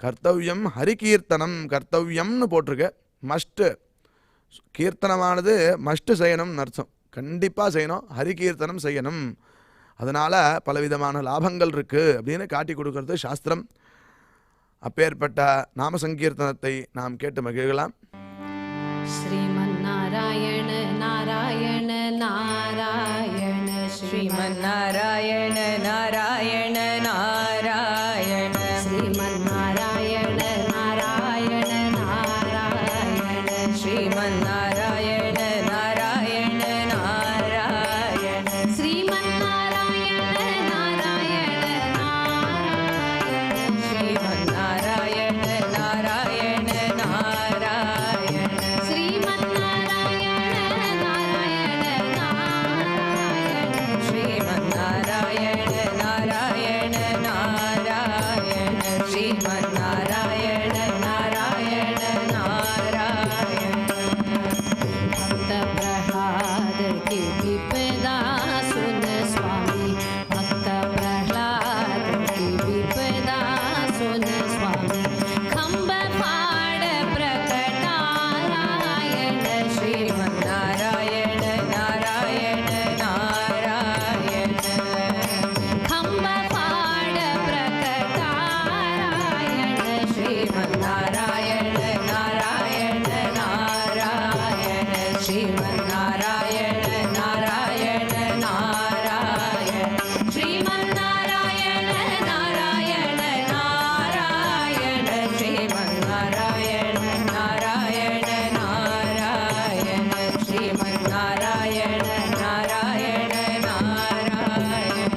கர்த்தவ்யம் ஹரிகீர்த்தனம் கர்த்தவ்யம்னு போட்டிருக்கு. மஸ்ட்டு கீர்த்தனமானது மஸ்ட்டு செய்யணும்னு அர்த்தம். கண்டிப்பாக செய்யணும், ஹரிகீர்த்தனம் செய்யணும். அதனால் பலவிதமான லாபங்கள் இருக்குது அப்படின்னு காட்டி கொடுக்கறது சாஸ்திரம். அப்பேற்பட்ட நாம சங்கீர்த்தனத்தை நாம் கேட்டு மகிழலாம். श्रीमन्नारायण नारायण नारायण श्रीमन्नारायण नारायण नारायण श्रीमन्नारायण नारायण नारायण श्रीमन्नारायण नारायण नारायण श्रीमन्नारायण नारायण नारायण श्रीमन्नारायण नारायण नारायण श्रीमन्नारायण नारायण नारायण श्रीमन्नारायण नारायण नारायण श्रीमन्नारायण नारायण नारायण भक्त प्रह्लाद की विपदा सुन स्वामी भक्त प्रह्लाद की विपदा सुन स्वामी खंब फाड़ प्रकटारायण श्रीमन्नारायण नारायण नारायण खंब फाड़ प्रकटारायण श्रीमन्नारायण नारायण नारायण श्रीमन्नारायण नारायण नारायण श्रीमन्नारायण नारायण नारायण श्रीमन्नारायण नारायण नारायण श्रीमन्नारायण नारायण नारायण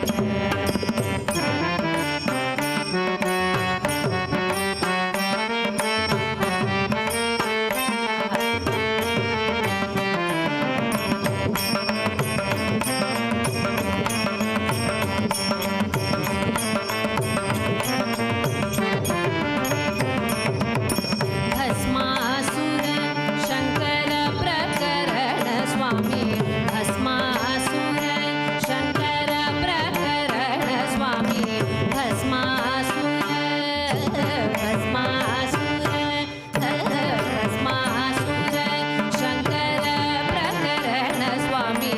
भस्मासुर शंकर प्रकरण स्वामी भस्मासुर शंकर प्रकरण स्वामी भस्मासुर भस्मासुर भस्मासुर शंकर प्रकरण स्वामी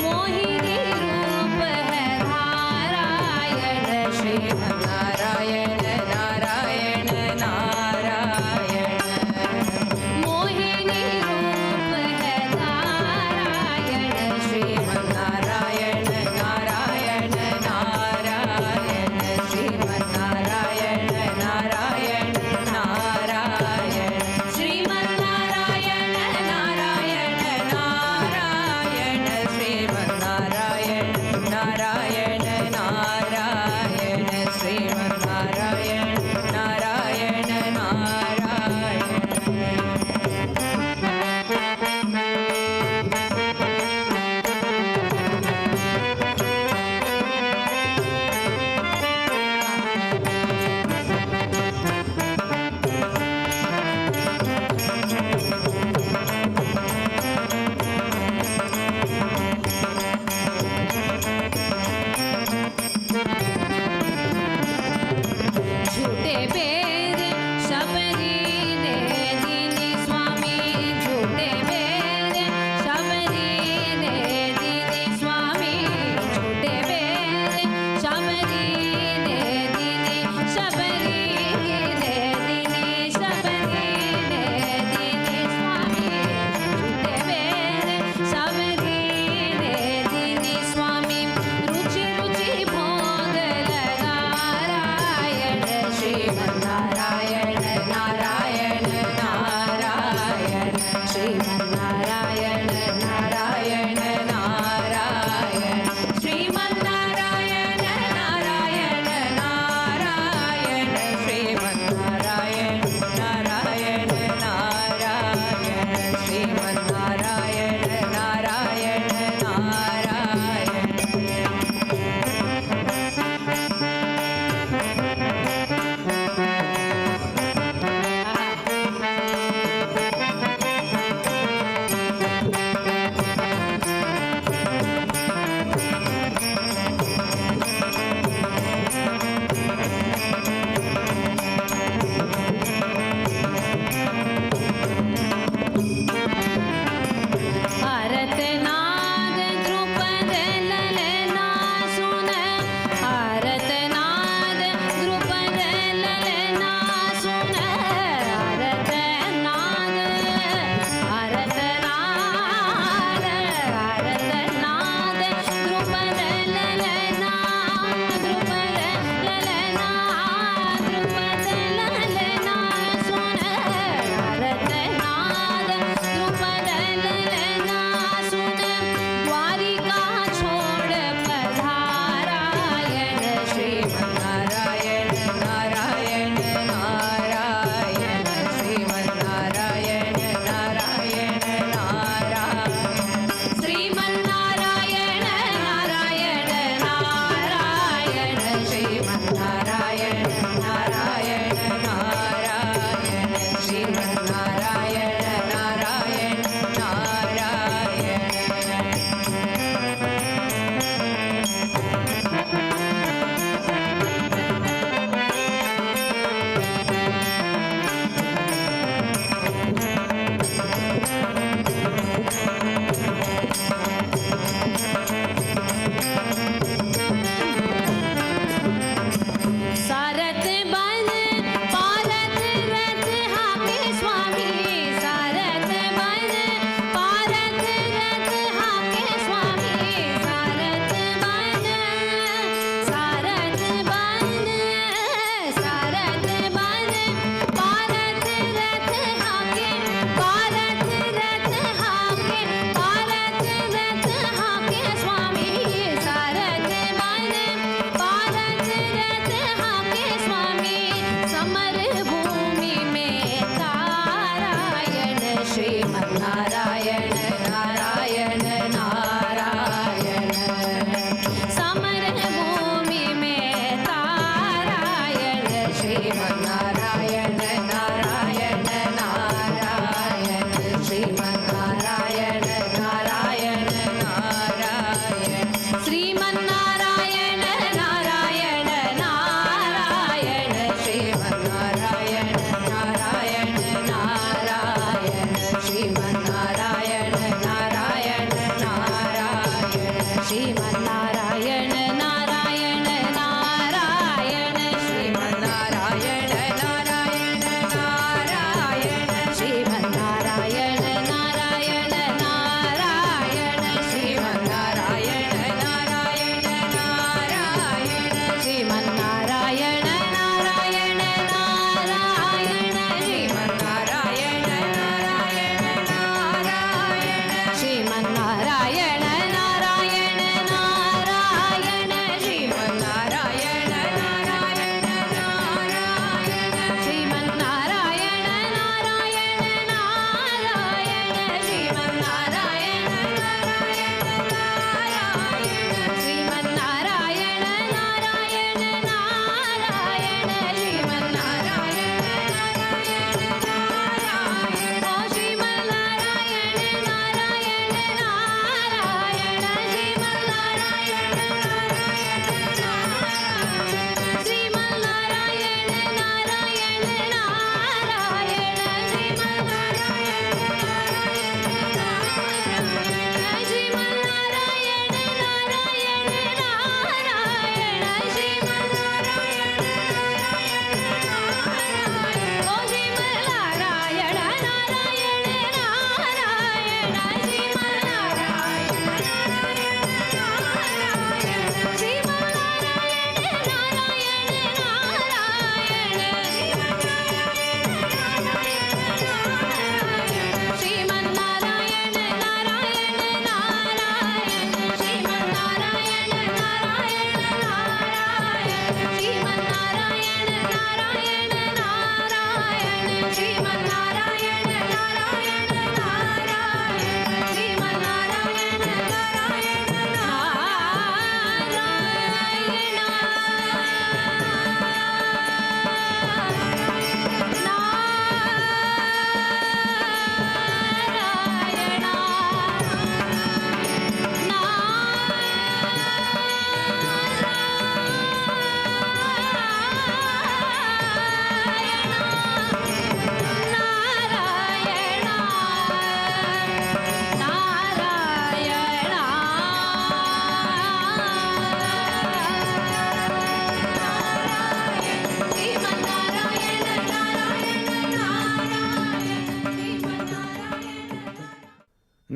मोहिनी रूप है नारायण श्रीमन्नारायण नारायण नारायण मोहिनी रूप है नारायण श्रीमन्नारायण नारायण नारायण श्रीमन्नारायण नारायण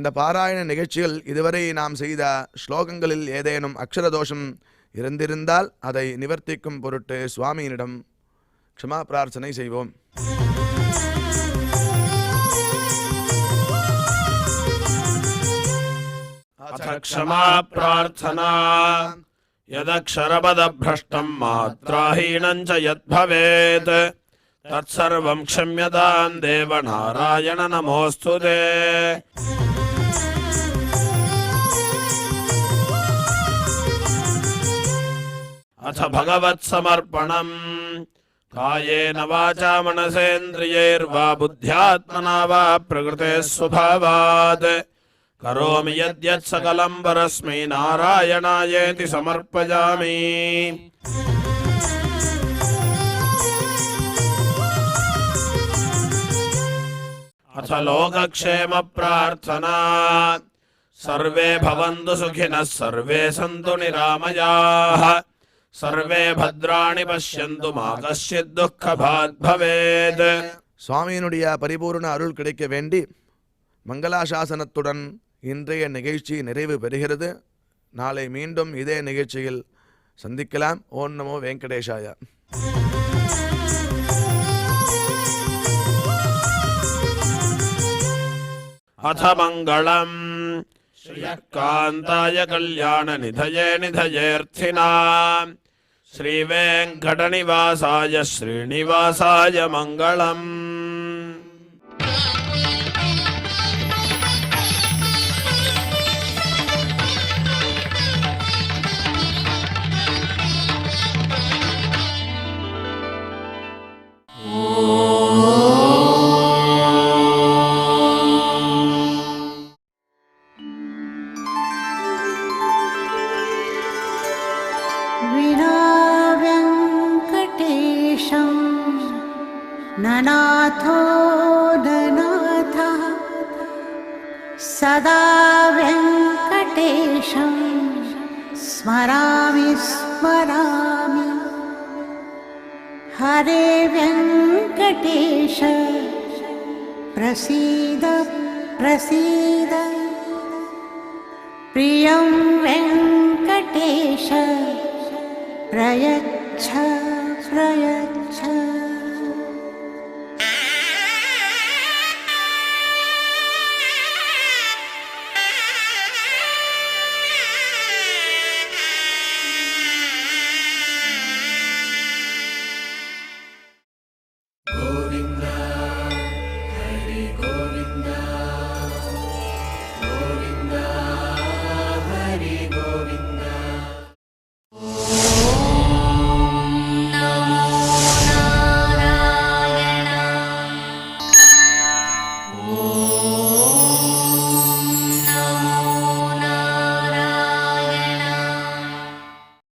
இந்த பாராயண நிகழ்ச்சியில் இதுவரை நாம் செய்த ஸ்லோகங்களில் ஏதேனும் அக்ஷரதோஷம் இருந்திருந்தால் அதை நிவர்த்திக்கும் பொருட்டு சுவாமியினிடம் க்ஷமா பிரார்த்தனை செய்வோம். क्षमा प्रार्थना यदक्षरपदभ्रष्टं मात्राहीनं च यद्भवेत् तत्सर्वं क्षम्यतां देव नारायण नमोऽस्तु ते. अथ भगवत्समर्पणम् कायेन वाचा मनसेन्द्रियैर्वा बुद्ध्यात्मना वा प्रकृते स्वभावात् करोमि यद्यत् सकलं परस्मै नारायणायेति समर्पयामि. अथ लोकक्षेम प्रार्थना सर्वे भवन्तु सुखिनः सर्वे सन्तु निरामयाः सर्वे भद्राणि पश्यन्तु मा कश्चित् दुःखभाग् भवेत्. சுவாமியினுடைய பரிபூர்ண அருள் கிடைக்க வேண்டி மங்களாசாசனத்துடன் இன்றைய நிகழ்ச்சி நிறைவு பெறுகிறது. நாளை மீண்டும் இதே நிகழ்ச்சியில் சந்திக்கலாம். ஓம் நமோ வெங்கடேஷாய. अथ मङ्गलम् श्रीकान्ताय कल्याणनिधये निधयेऽर्थिनाम् श्रीवेङ्कटनिवासाय श्रीनिवासाय मङ्गलम्. विना वेङ्कटेशं ननाथो ननाथः सदा वेङ्कटेशं स्मरामि स्मरामि. हरे वेङ्कटेश प्रसीद प्रसीद. प्रियं वेङ्कटेश प्रयच्छ प्रयच्छ.